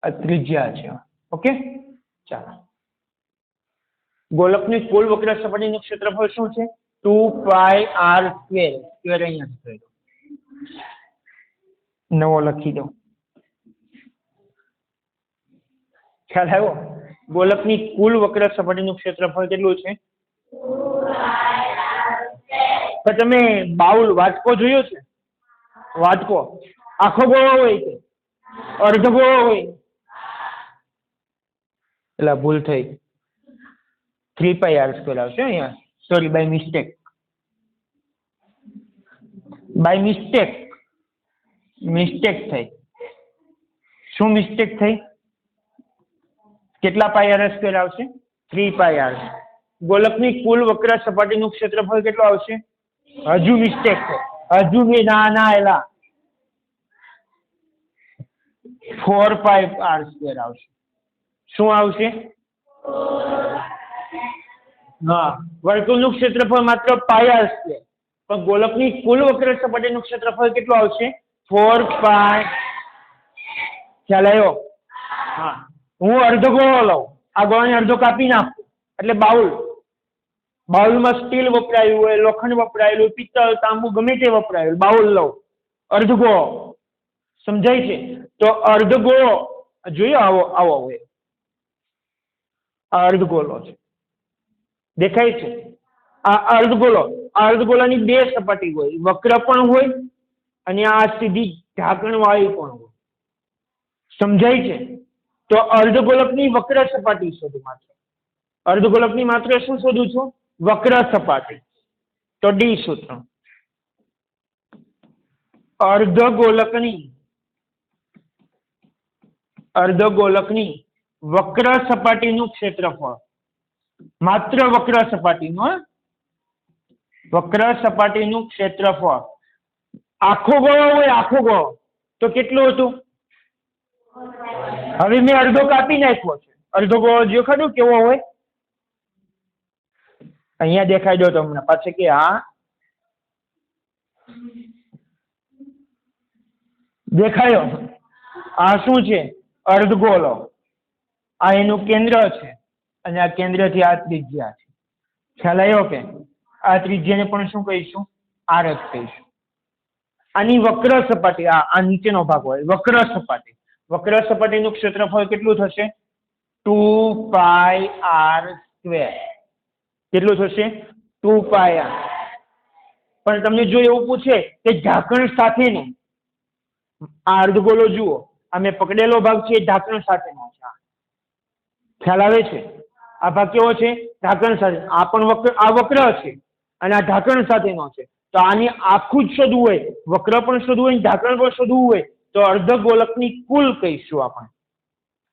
આ ત્રિજ્યા છે. ઓકે, ચાલો. ગોલકની કુલ વક્ર સપાટીનું ક્ષેત્રફળ શું છે? 2πr². સ્ક્વેર અહીંયા નવો લખી દો. ખ્યાલ આવ્યો? ગોલકની કુલ વક્ર સપાટીનું ક્ષેત્રફળ કેટલું છે? તો તમે બાઉલ વાટકો જોયો છે? વાટકો આખો ગોળો હોય કે અર્ધ ગોળો હોય? એટલે ભૂલ થઈ. 3πr² આવશે અહીંયા. Sorry, by mistake. મિસ્ટેક થઈ. શું મિસ્ટેક થઈ? કેટલા πr² આવશે? 3πr. ગોલકની કુલ વક્ર સપાટીનું ક્ષેત્રફળ કેટલું આવશે? હજુ મિસ્ટેક છે. હજુ બી ના એલા 4πr² આવશે. શું આવશે? હા, વર્તુળનું ક્ષેત્રફળ માત્ર πr², પણ ગોલકની કુલ વક્ર સપાટીનું ક્ષેત્રફળ કેટલું આવશે? 4π. ખ્યાલ આવ્યો? હા. હું અર્ધ ગોળો લઉં, આ ગોળાને અડધો કાપી નાખું એટલે બાઉલ. બાઉલમાં સ્ટીલ વપરાયું હોય, લોખંડ વપરાયેલું, પિત્તળ, તાંબુ ગમે તે વપરાયેલું. બાઉલ લઉં, અર્ધ ગોળો. સમજાય છે? તો અર્ધ ગોળો જોયો આવો હોય. આ અર્ધ ગોળો છે. દેખાય છે? આ અર્ધ ગોળો. અર્ધ ગોળાની બે સપાટી હોય, વક્ર પણ હોય અને આ સીધી ઢાંકણવાળી પણ હોય. સમજાય છે? તો અર્ધગોલકની વક્ર સપાટી શોધું. માત્ર અર્ધગોલકની માત્ર શું શોધું છું? વક્ર સપાટી. તો ડી સૂત્ર. અર્ધગોલકની વક્ર સપાટીનું ક્ષેત્રફળ માત્ર વક્ર સપાટીનું, વક્ર સપાટીનું ક્ષેત્રફળ આખો ગોળો હોય, આખો ગોળો તો કેટલું હતું? હવે મેં અડધો કાપી નાખ્યો છે. અડધો ગોળો જો ખરું કેવો હોય? અહીંયા દેખાઈ દો તમને પાછળ કે હા દેખાયો. આ શું છે? અર્ધગોળો. આ એનું કેન્દ્ર છે અને આ કેન્દ્રથી આ ત્રિજ્યા છે. ખ્યાલ આવ્યો કે? આ ત્રિજ્યાને પણ શું કહીશું? આર જ કહીશું. આની વક્ર સપાટી, આ નીચેનો ભાગ હોય વક્ર સપાટી. વક્ર સપાટીનું ક્ષેત્રફળ કેટલું થશે? 2πr². કેટલું થશે? 2πr. પણ તમને જો એવું પૂછે કે ઢાંકણ સાથેનું આ અર્ધગોળો જુઓ, આ મેં પકડેલો ભાગ છે એ ઢાંકણ સાથેનો છે. ખ્યાલ આવે છે? આ ભાગ કેવો છે? ઢાંકણ સાથે. આ પણ વક્ર, આ વક્ર છે અને આ ઢાંકણ સાથેનો છે. તો આની આખું જ શોધવું હોય, વક્ર પણ શોધવું હોય, ઢાંકણ પણ શોધવું હોય તો અર્ધગોળકની કુલ કહીશું આપણે.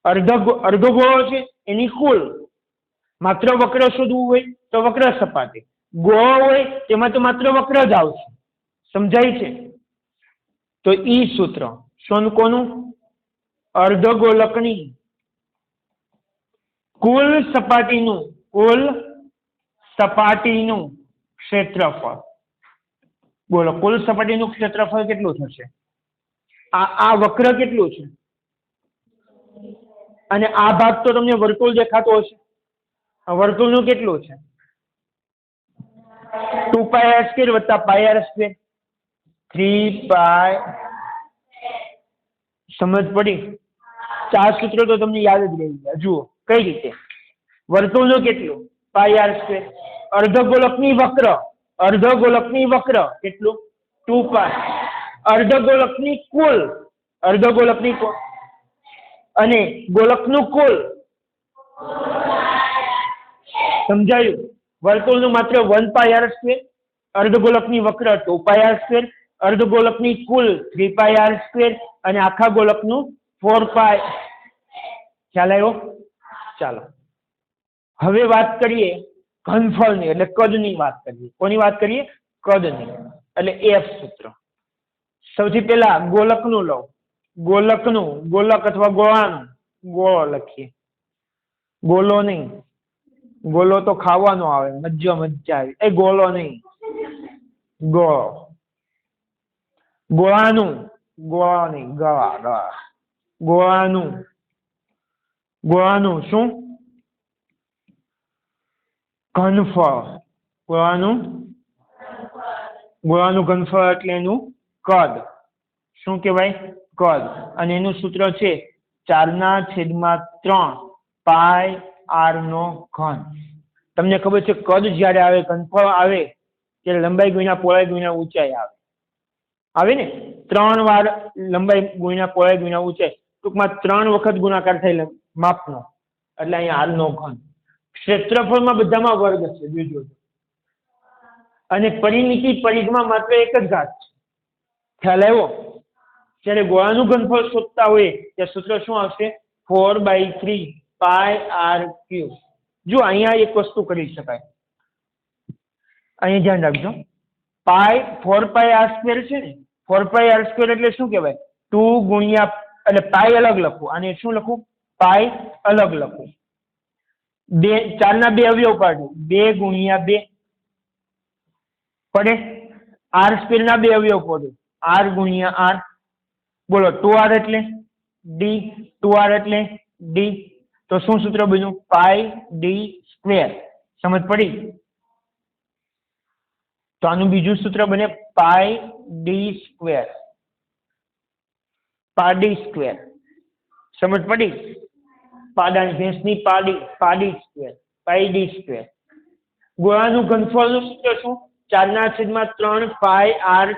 અર્ધગોળો છે એની કુલ. માત્ર વક્ર શોધવું હોય તો વક્ર સપાટી. ગોળો હોય તેમાં તો માત્ર વક્ર જ આવશે. સમજાય છે? તો ઈ સૂત્ર શું કોનું? અર્ધગોળકની કુલ સપાટીનું ક્ષેત્રફળ. બોલો, કુલ સપાટીનું ક્ષેત્રફળ કેટલું થશે? આ વક્ર કેટલું છે? અને આ ભાગ તો તમને વર્તુળ દેખાતો હશે. આ વર્તુળનું કેટલું છે? 2πr² વત્તા πr². 3π. સમજ પડી? 4 સૂત્રો તો તમને યાદ જ રહી ગયા. જુઓ કઈ રીતે. વર્તુળનું કેટલું? πr². અર્ધગોળકની વક્ર કેટલું? 2π. અર્ધગોળકની કુલ અને ગોળકનું કુલ. સમજાયું? વર્તુળનું માત્ર 1πr², અર્ધગોળકની વક્ર 2πr², અર્ધગોળકની કુલ 3πr² અને આખા ગોળકનું 4π. ખ્યાલ આવ્યો? ચાલો હવે વાત કરીએ ઘનફળની, એટલે કદની વાત કરીએ. કોની વાત કરીએ? કદની. એટલે એફ સૂત્ર. સૌથી પહેલા ગોળકનું લો. ગોળક અથવા ગોળાનું. ગોળો લખીએ. ગોળો નહીં, ગોળો તો ખાવાનો આવે, મજા આવે. એ ગોળો નહીં, ગોળો. ગોળાનું, ગોળા નહીં, ગોળાનું શું? ઘનફળ. ગોળાનું ઘનફળ એટલે એનું કદ. શું કહેવાય? કદ. અને એનું સૂત્ર છે 4/3 πr². તમને ખબર છે કદ જ્યારે આવે, ઘનફળ આવે ત્યારે લંબાઈ ગુણ્યા પહોળાઈ ગુણ્યા ઊંચાઈ આવે ને? 3 વાર લંબાઈ ગુણ્યા પહોળાઈ ગુણ્યા ઊંચાઈ. ટૂંકમાં 3 વખત ગુણાકાર થાય માપનો. એટલે અહીંયા r². ક્ષેત્રફળમાં બધામાં વર્ગ છે બીજો. અને પરિમિતિ પરિઘમાં માત્ર એક જ ઘાત છે. ખ્યાલ આવ્યો? જ્યારે ગોળાનું ઘનફળ શોધતા હોય ત્યાં સૂત્ર શું આવશે? 4/3 πr². જો અહીંયા એક વસ્તુ કરી શકાય, અહીંયા ધ્યાન રાખજો. 4πr² છે ને, 4πr² એટલે શું કહેવાય? 2 ગુણ્યા, એટલે પાઈ અલગ લખવું અને શું લખવું? પાઈ અલગ લખવું. 4 ના 2 અવયવ કાઢો. 2 ગુણ્યા 2 પડે. r² ના 2 અવયવ પડે. r ગુણ્યા r. બોલો 2r એટલે d, 2r એટલે d. તો શું સૂત્ર બન્યું? πd². સમજ પડી? તો આનું બીજું સૂત્ર બને πd². πd². સમજ પડી? પાડાની ભેંસની પાડી, πd². ગોળાનું ઘનફળનું સૂત્ર શું? 4/3 πr².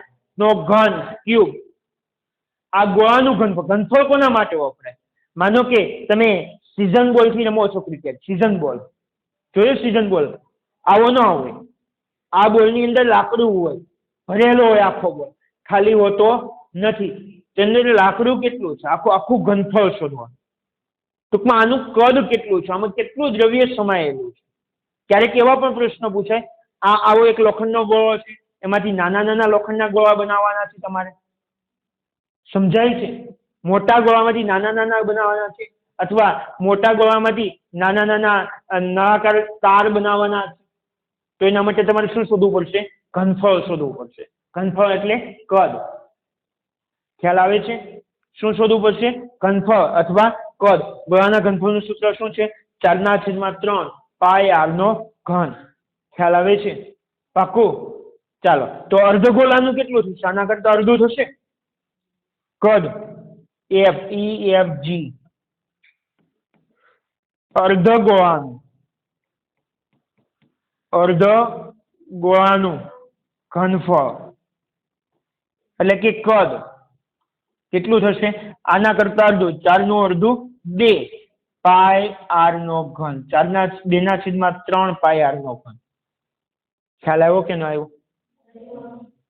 આ ગોળાનું ઘનફળ કોના માટે વપરાય? માનો કે તમે સીઝન બોલ થી રમો છો ક્રિકેટ. સીઝન બોલ જોયું? સીઝન બોલ આવો ન હોય. આ બોલની અંદર લાકડું હોય, ભરેલો હોય. આખો બોલ ખાલી હોતો નથી. તેની અંદર લાકડું કેટલું છે? આખું ઘનફળ શોધવાનું. ટૂંકમાં આનું કદ કેટલું છે, આમાં કેટલું દ્રવ્ય સમાયેલું છે. ક્યારેક એવા પણ પ્રશ્ન પૂછાય, આવો એક લોખંડનો ગોળો છે, એમાંથી નાના નાના લોખંડના ગોળા બનાવવાના છે તમારે, સમજાય છે? મોટા ગોળામાંથી નાના નાના બનાવવાના છે, અથવા મોટા ગોળામાંથી નાના નાના નળાકાર તાર બનાવવાના છે. તો એના માટે તમારે શું શોધવું પડશે? ઘનફળ શોધવું પડશે. ઘનફળ એટલે કદ. ખ્યાલ આવે છે? શું શોધવું પડશે? ઘનફળ અથવા કદ. ગોળાના ઘનફળનું સૂત્ર શું છે? 4/3 પાઈ r નો ઘન. ખ્યાલ આવે છે? પાકું? ચાલો, તો અર્ધગોળાનું કેટલું થશે? આના કરતા અડધું થશે. કદ FEFG. અર્ધગોળાનું ઘનફળ એટલે કે કદ કેટલું થશે? આના કરતા અડધું. 4 નું અડધું 2 પાઈ r નો ઘન. 2/3 પાઈ r નો ઘન. ખ્યાલ આવ્યો કે ન આવ્યો?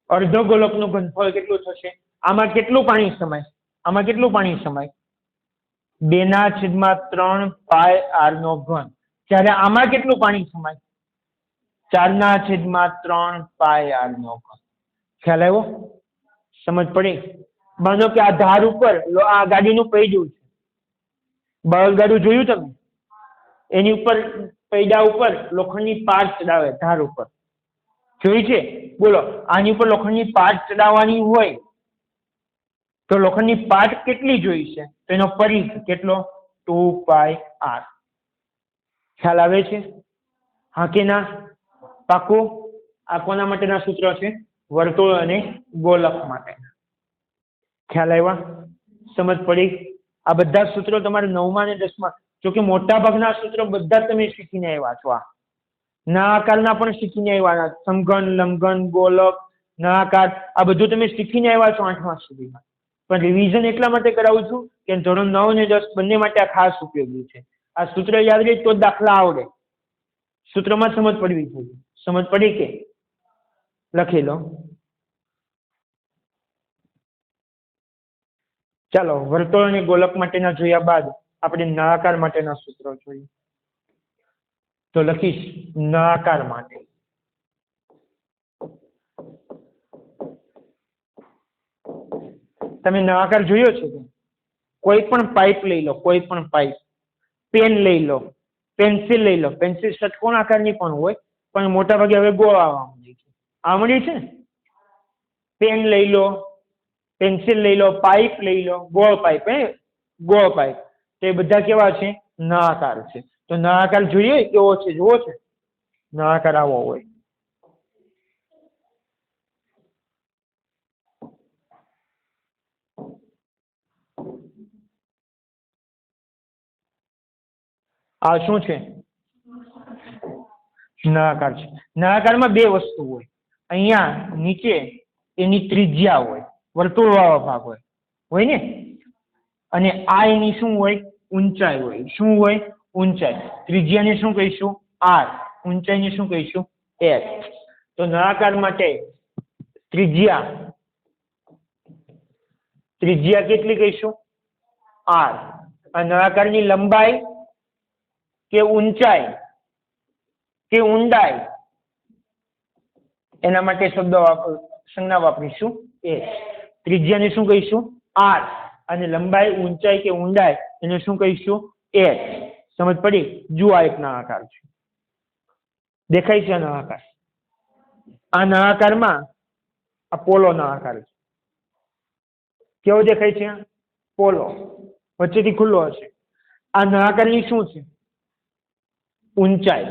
અર્ધગોલકનું ઘનફળ કેટલું થશે? આમાં કેટલું પાણી સમાય? આમાં કેટલું પાણી સમાય? 2/3 પાઈ r નો ઘન. જ્યારે આમાં કેટલું પાણી સમાય? 4/3 પાઈ r નો ઘન. ખ્યાલ આવ્યો? સમજ પડી? માનો કે આ ધાર ઉપર આ ગાડીનું પૈડું છે, બળદગાડું જોયું તમે? એની ઉપર પૈડા ઉપર લોખંડની પાટ ચડાવે, ધાર ઉપર જોઈ છે? બોલો, આની ઉપર લોખંડની પાટ ચડાવવાની હોય તો લોખંડની પાટ કેટલી જોઈ છે? તો એનો પરિઘ કેટલો? 2 પાઈ r. ખ્યાલ આવે છે? હા કે ના? પાકું? આ કોના માટેના સૂત્ર છે? વર્તુળ અને ગોલક માટે. ખ્યાલ આવ્યા? સમજ પડી? આ બધા સૂત્રો તમારે 9મા અને 10મા, જોકે મોટા ભાગના સૂત્રો બધા તમે શીખીને આવ્યા છો. આ નળાકારના પણ શીખીને આવ્યા. સમઘન, લંબઘન, ગોલક, નળાકાર આ બધું તમે શીખીને આવ્યા છો 8મા સુધીમાં. પણ રિવિઝન એટલા માટે કરાવું છું કે ધોરણ 9 અને 10 બંને માટે આ ખાસ ઉપયોગી છે. આ સૂત્ર યાદ રહે તો દાખલા આવડે. સૂત્રમાં સમજ પડવી જોઈએ. સમજ પડી કે? લખી લો. ચાલો, વર્તુળ અને ગોલક માટેના જોયા બાદ આપણે નળાકાર માટેના સૂત્રો જોઈએ. તો લખીશ નળાકાર માટે. તમે નળાકાર જોયો છે? કોઈ પણ પાઇપ લઈ લો, કોઈ પણ પાઇપ, પેન લઈ લો, પેન્સિલ લઈ લો. પેન્સિલ ષટકોણ આકારની પણ હોય, પણ મોટા ભાગે હવે ગોળ આવવા માંડી છે. આવડી છે ને? પેન લઈ લો, પેન્સિલ લઈ લો, પાઇપ લઈ લો, ગોળ પાઇપ, ગોળ પાઇપ. તો એ બધા કેવા છે? નળાકાર છે. તો નળાકાર જોઈએ કેવો છે? જુઓ છે? નળાકાર આવો હોય. આ શું છે? નળાકાર છે. નળાકારમાં બે વસ્તુ હોય. અહીંયા નીચે એની ત્રિજ્યા હોય, વર્તુળ વાળો ભાગ હોય ને? અને આ એની શું હોય? ઊંચાઈ હોય. શું હોય? ઊંચાઈ. ત્રિજ્યાને શું કહીશું? r. ઊંચાઈને શું કહીશું? s. તો નળાકાર માટે ત્રિજ્યા કેટલી કહીશું? r. અને નળાકારની લંબાઈ કે ઊંચાઈ કે ઊંડાઈ, એના માટે સંજ્ઞા વાપરીશું s. ત્રિજ્યાને શું કહીશું? r. અને લંબાઈ, ઊંચાઈ કે ઊંડાઈ એને શું કહીશું? s. સમજ પડી? જુઓ, આ એક નળાકાર છે. દેખાય છે નળાકાર? આ નળાકારમાં આ પોલો નળાકાર છે. કેવો દેખાય છે? પોલો. વચ્ચેથી ખુલ્લો હશે. આ નળાકારની શું છે? ઊંચાઈ.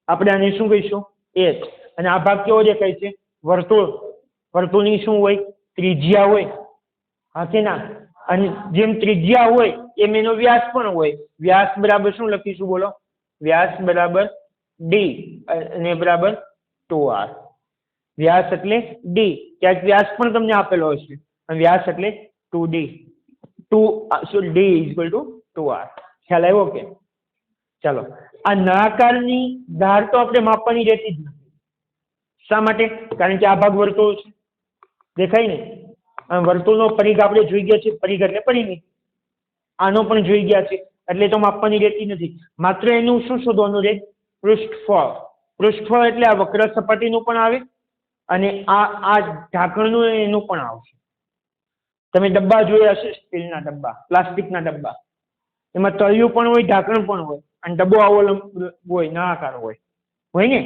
આપણે આને શું કહીશું? h. અને આ ભાગ કેવો દેખાય છે? વર્તુળ. વર્તુળની શું હોય? ત્રિજ્યા હોય. હા કે ના? અને જેમ ત્રિજ્યા હોય એમ એનો વ્યાસ પણ હોય. વ્યાસ બરાબર શું લખીશું? બોલો. વ્યાસ બરાબર d અને બરાબર 2r. વ્યાસ એટલે d. ક્યાંક વ્યાસ પણ તમને આપેલો હશે. અને વ્યાસ એટલે 2d. d = 2r. ખ્યાલ આવ્યો કે? ચાલો, આ નળાકારની ધાર તો આપણે માપવાની રહેતી જ નથી. શા માટે? કારણ કે આ ભાગ વર્તુળ છે. દેખાય ને? અને વર્તુળનો પરિઘ આપણે જોઈ ગયા છે. પરિઘ એટલે પરિઘ. આનો પણ જોઈ ગયા છે. એટલે તો માપવાની રહેતી નથી. માત્ર એનું શું શોધવાનું રહે? પૃષ્ઠફળ. પૃષ્ઠફળ એટલે આ વક્ર સપાટીનું પણ આવે અને આ ઢાંકણનું એનું પણ આવશે. તમે ડબ્બા જોયા હશે, સ્ટીલના ડબ્બા, પ્લાસ્ટિકના ડબ્બા, એમાં તળિયું પણ હોય, ઢાંકણ પણ હોય અને ડબ્બો આવો હોય, નળાકાર હોય ને.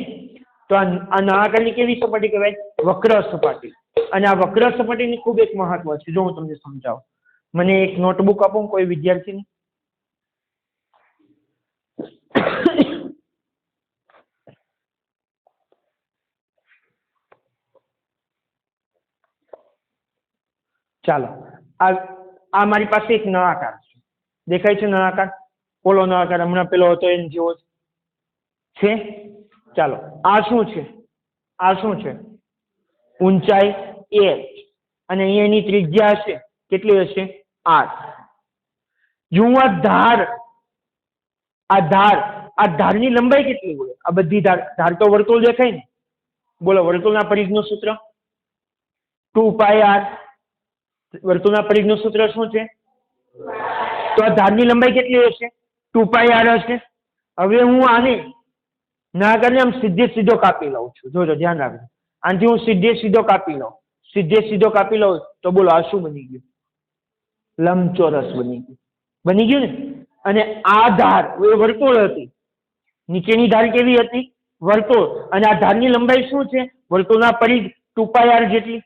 તો આ નળાકારની કેવી સપાટી કહેવાય? વક્ર સપાટી. અને આ વક્ર સપાટીની ખૂબ એક મહત્વ છે. જો હું તમને સમજાવું, મને એક નોટબુક આપો કોઈ વિદ્યાર્થીની. ચાલો, આ મારી પાસે એક નળાકાર છે, દેખાય છે નળાકાર? પોલો નળાકાર, હમણાં પેલો હતો એમ જેવો છે. ચાલો, આ શું છે? આ શું છે? ઊંચાઈ h અને અહીંયાની ત્રિજ્યા હશે, કેટલી હશે? r. જો હું આ ધારની લંબાઈ કેટલી હોય? આ બધી ધાર તો વર્તુળ દેખાય ને. બોલો, વર્તુળના પરિઘનું સૂત્ર 2πr. વર્તુળના પરિઘનું સૂત્ર શું છે? તો આ ધારની લંબાઈ કેટલી હશે? 2πr હશે. હવે હું આને નળાકારને આમ સીધો કાપી લઉં છું. જોજો, ધ્યાન રાખજો. આનાથી હું સીધો કાપી લઉં તો બોલો આ શું બની ગયું? લંબચોરસ બની ગયું ને. અને આ ધાર એ વર્તુળ હતી, નીચેની ધાર કેવી હતી? વર્તુળ. અને આ ધારની લંબાઈ શું છે? વર્તુળના પરિઘ 2πr જેટલી.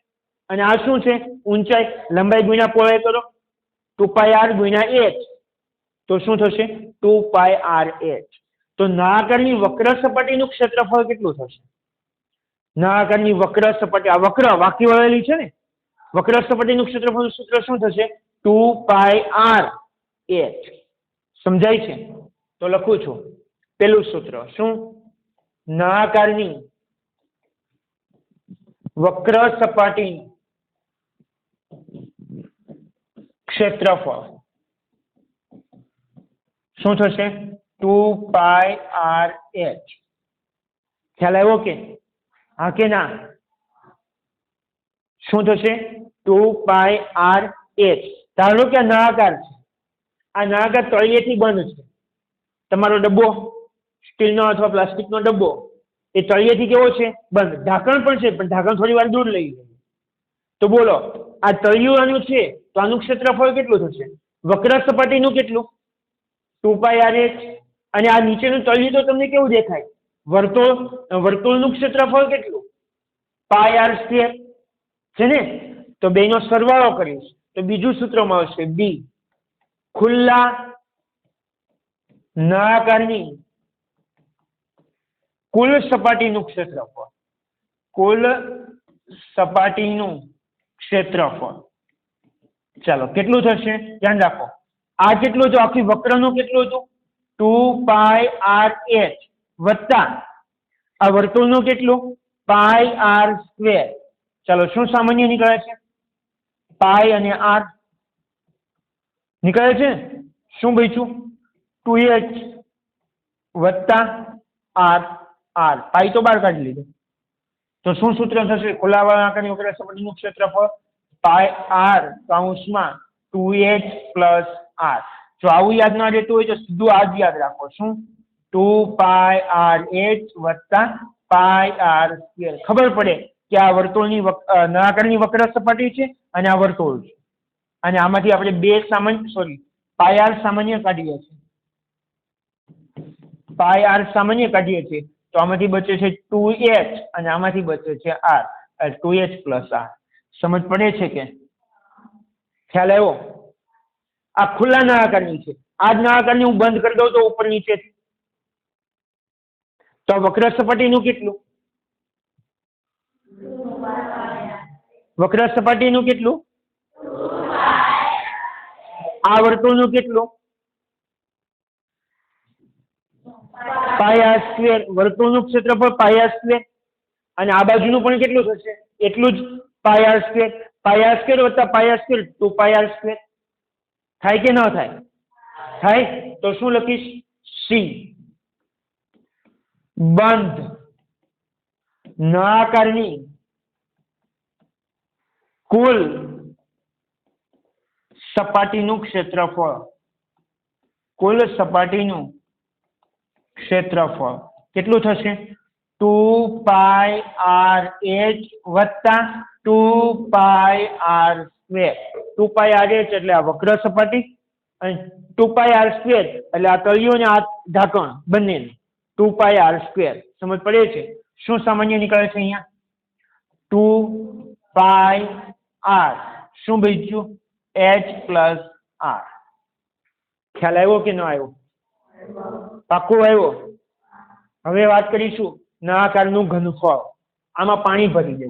અને આ શું છે? ઊંચાઈ. લંબાઈ ગુણ્યા પહોળાઈ કરો, 2πr ગુણ્યા h. તો શું થશે? 2πrh. તો નળાકારની વક્ર સપાટીનું ક્ષેત્રફળ કેટલું થશે? નળાકારની વક્ર સપાટી, આ વક્ર વાંકી વળેલી છે ને, વક્ર સપાટીનું ક્ષેત્રફળનું સૂત્ર શું થશે? 2πrh. સમજાય છે? તો લખું છું પેલું સૂત્ર શું? નળાકારની વક્ર સપાટી ક્ષેત્રફળ શું થશે? 2πrh. ખ્યાલ આવ્યો કે? હા કે ના? શું થશે? 2πrh. ધારો કે આ નળાકાર છે, આ નળાકાર તળિયેથી બંધ છે. તમારો ડબ્બો, સ્ટીલનો અથવા પ્લાસ્ટિકનો ડબ્બો, એ તળિયેથી કેવો છે? બંધ. ઢાંકણ પણ છે, પણ ઢાંકણ થોડી વાર દૂર લઈ જઈએ. તો બોલો, આ તળિયું આનું છે, તો આનું ક્ષેત્રફળ કેટલું થશે? વક્ર સપાટીનું કેટલું? 2πrh. અને આ નીચેનું તળિયું તો તમને કેવું દેખાય? વર્તુળનું ક્ષેત્રફળ કેટલું? πr² છે ને. તો બેનો સરવાળો કરીશ તો બીજું સૂત્રમાં આવશે b. ખુલ્લા નળાકારની કુલ સપાટીનું ક્ષેત્રફળ. કુલ સપાટીનું ક્ષેત્રફળ. ચાલો, કેટલું થશે? ધ્યાન રાખો, આ કેટલું હતું? આખી વક્રનું કેટલું હતું? 2πrh વત્તા આ વર્તુળનું કેટલું? πr². ચાલો, શું સામાન્ય નીકળે છે? પાઈ અને r નીકળે છે. શું બચ્યું? 2h વત્તા r. પાઈ તો બહાર કાઢી લીધો. તો શું સૂત્ર થશે? ખુલ્લા નળાકારની વક્ર સપાટીનું ક્ષેત્રફળ πr કૌંસમાં 2h પ્લસ r. જો આવું યાદ ના રહેતું હોય તો સીધું આ જ યાદ રાખો. શું? 2πrh વત્તા πr². ખબર પડે કે આ વર્તુળની નળાકારની વક્ર સપાટી છે અને આ વર્તુળ છે. અને આમાંથી આપણે πr સામાન્ય કાઢીએ છીએ. πr સામાન્ય કાઢીએ છીએ તો આમાંથી બચે છે 2h અને આમાંથી બચે છે r. 2h plus r. સમજ પડે છે કે? ખ્યાલ આવ્યો? આ ખુલ્લા નળાકારની છે. આ જ નળાકારની હું બંધ કરી દઉં તો ઉપર નીચે તો વક્ર સપાટીનું કેટલું? વક્ર સપાટીનું કેટલું? આ વર્તુળનું કેટલું? πr². વર્તુળનું ક્ષેત્રફળ πr². અને આ બાજુનું પણ કેટલું થશે? એટલું જ, πr². πr² વત્તા πr², 2πr². થાય કે ન થાય? થાય. તો શું લખીશ? c. બંધ નળાકારની કુલ સપાટીનું ક્ષેત્રફળ. કુલ સપાટીનું ક્ષેત્રફળ કેટલું થશે 2 પાઈ આર એચ વત્તા 2 પાઈ આર સ્ક્વેર 2 પાઈ આર એચ એટલે આ વક્ર સપાટી અને 2 પાઈ આર સ્ક્વેર એટલે આ તળિયું અને આ ઢાંકણ બંને 2 પાઈ આર સ્ક્વેર સમજ પડે છે શું સામાન્ય નીકળે છે અહીંયા 2 પાઈ આર શું બચ્યું એચ પ્લસ આર ખ્યાલ આવ્યો કે ન આવ્યો પાક્કું આવ્યો હવે વાત કરીશું નળાકારનું ઘનફળ આમાં પાણી ભરી દો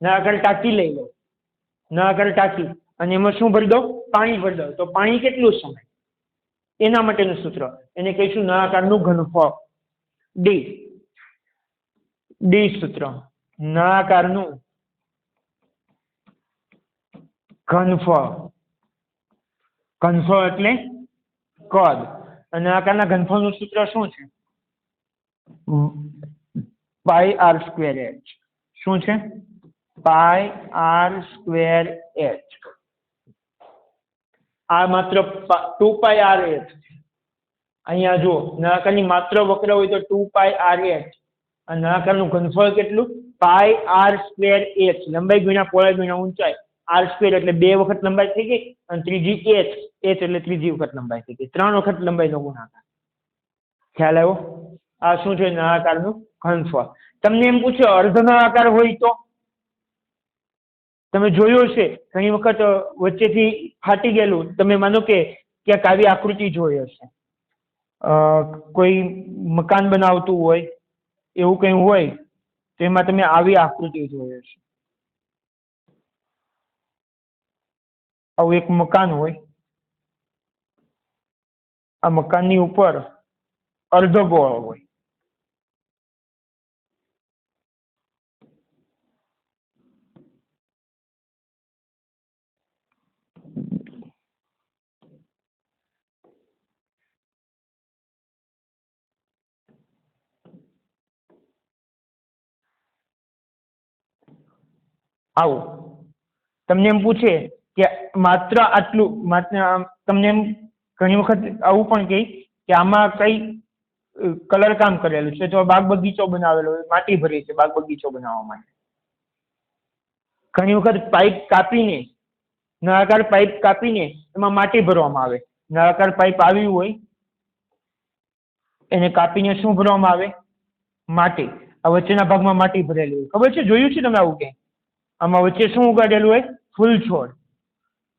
નળાકાર ટાંકી લઈ લો નળાકાર ટાંકી અને એમાં શું ભરી દો પાણી ભરી દો તો પાણી કેટલું સમય એના માટેનું સૂત્ર એને કહીશું નળાકારનું ઘનફળ ડી ડી સૂત્ર નળાકારનું ઘનફળ ઘનફળ એટલે કદ અને નળાકારના ઘનફળનું સૂત્ર શું છે પાઈ આર સ્ક્વેર એચ શું છે પાઈ આર સ્ક્વેર એચ આ માત્ર 2 પાઈ આર એચ અહીંયા જો નળાકારની માત્ર વક્ર હોય તો 2 પાઈ આર એચ અને નળાકારનું ઘનફળ કેટલું પાઈ આર સ્ક્વેર એચ લંબાઈ ગુણ્યા પહોળાઈ ગુણ્યા ઊંચાઈ આર સ્ક્વેર એટલે 2 વખત લંબાઈ થઈ ગઈ અને ત્રીજી એચ એચ એટલે ત્રીજી વખત લંબાઈ થઈ ગઈ 3 વખત લંબાઈનો ગુણાકાર ખ્યાલ આવ્યો આ શું છે નળાકારનું ઘનફળ તમને એમ પૂછો અર્ધ નળાકાર હોય તો તમે જોયું હશે ઘણી વખત વચ્ચેથી ફાટી ગયેલું તમે માનો કે ક્યાંક આવી આકૃતિ જોઈ હશે કોઈ મકાન બનાવતું હોય એવું કંઈ હોય તો એમાં તમે આવી આકૃતિ જોઈ હશે આવું એક મકાન હોય આ મકાનની ઉપર અર્ધ ગોળ હોય આવું તમને એમ પૂછે કે માત્ર આટલું તમને એમ ઘણી વખત આવું પણ કહે કે આમાં કઈ કલર કામ કરેલું છે તો બાગ બગીચો બનાવેલો હોય માટી ભરી છે બાગ બગીચો બનાવવા માટે ઘણી વખત પાઇપ કાપીને નળાકાર પાઇપ કાપીને એમાં માટી ભરવામાં આવે નળાકાર પાઇપ આવ્યું હોય એને કાપીને શું ભરવામાં આવે માટી આ વચ્ચેના ભાગમાં માટી ભરેલી હોય ખબર છે જોયું છે તમે આવું કે આમાં વચ્ચે શું ઉગાડેલું હોય ફૂલછોડ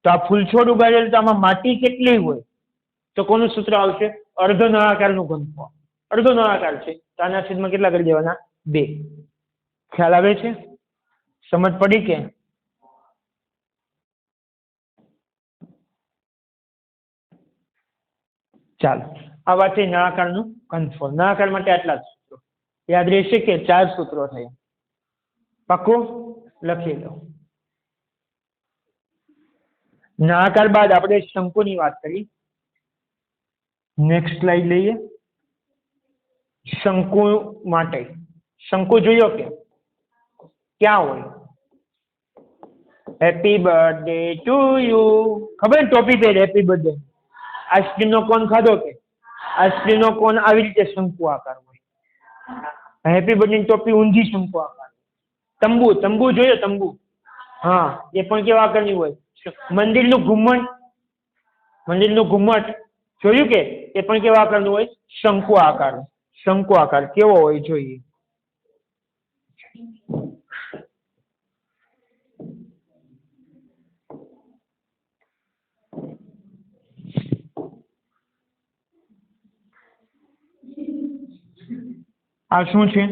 તો આ ફૂલછોડ ઉગાડેલું તો આમાં માટી કેટલી હોય તો કોનું સૂત્ર આવશે અર્ધ નળાકારનું ઘનફળ અર્ધ નળાકાર છે તો આના છેદમાં કેટલા કરી દેવાના 2 ખ્યાલ આવે છે સમજ પડી કે ચાલો આ વાત છે નળાકારનું ઘનફળ નળાકાર માટે આટલા જ સૂત્રો યાદ રહેશે કે 4 સૂત્રો થયા પાક્કું લખી લો નળાકાર બાદ આપણે શંકુની વાત કરી નેક્સ્ટ સ્લાઇડ લઈએ શંકુ માટે શંકુ જોયો કે ક્યાં હોય હેપી બર્થડે ટુ યુ ખબર ને ટોપી પહેરે હેપી બર્થડે આઈસ્ક્રીમ નો કોન ખાધો કે આઈસ્ક્રીમ નો કોન આવી રીતે શંકુ આકાર હોય હેપી બર્થડે ની ટોપી ઊંધી શંકુ આકાર તંબુ તંબુ જોયો તંબુ હા એ પણ કેવા આકારની હોય મંદિરનું ઘુમ્મટ જોયું કે એ પણ કેવા આકારનું હોય શંકુ આકાર કેવો હોય જોઈએ આ શું છે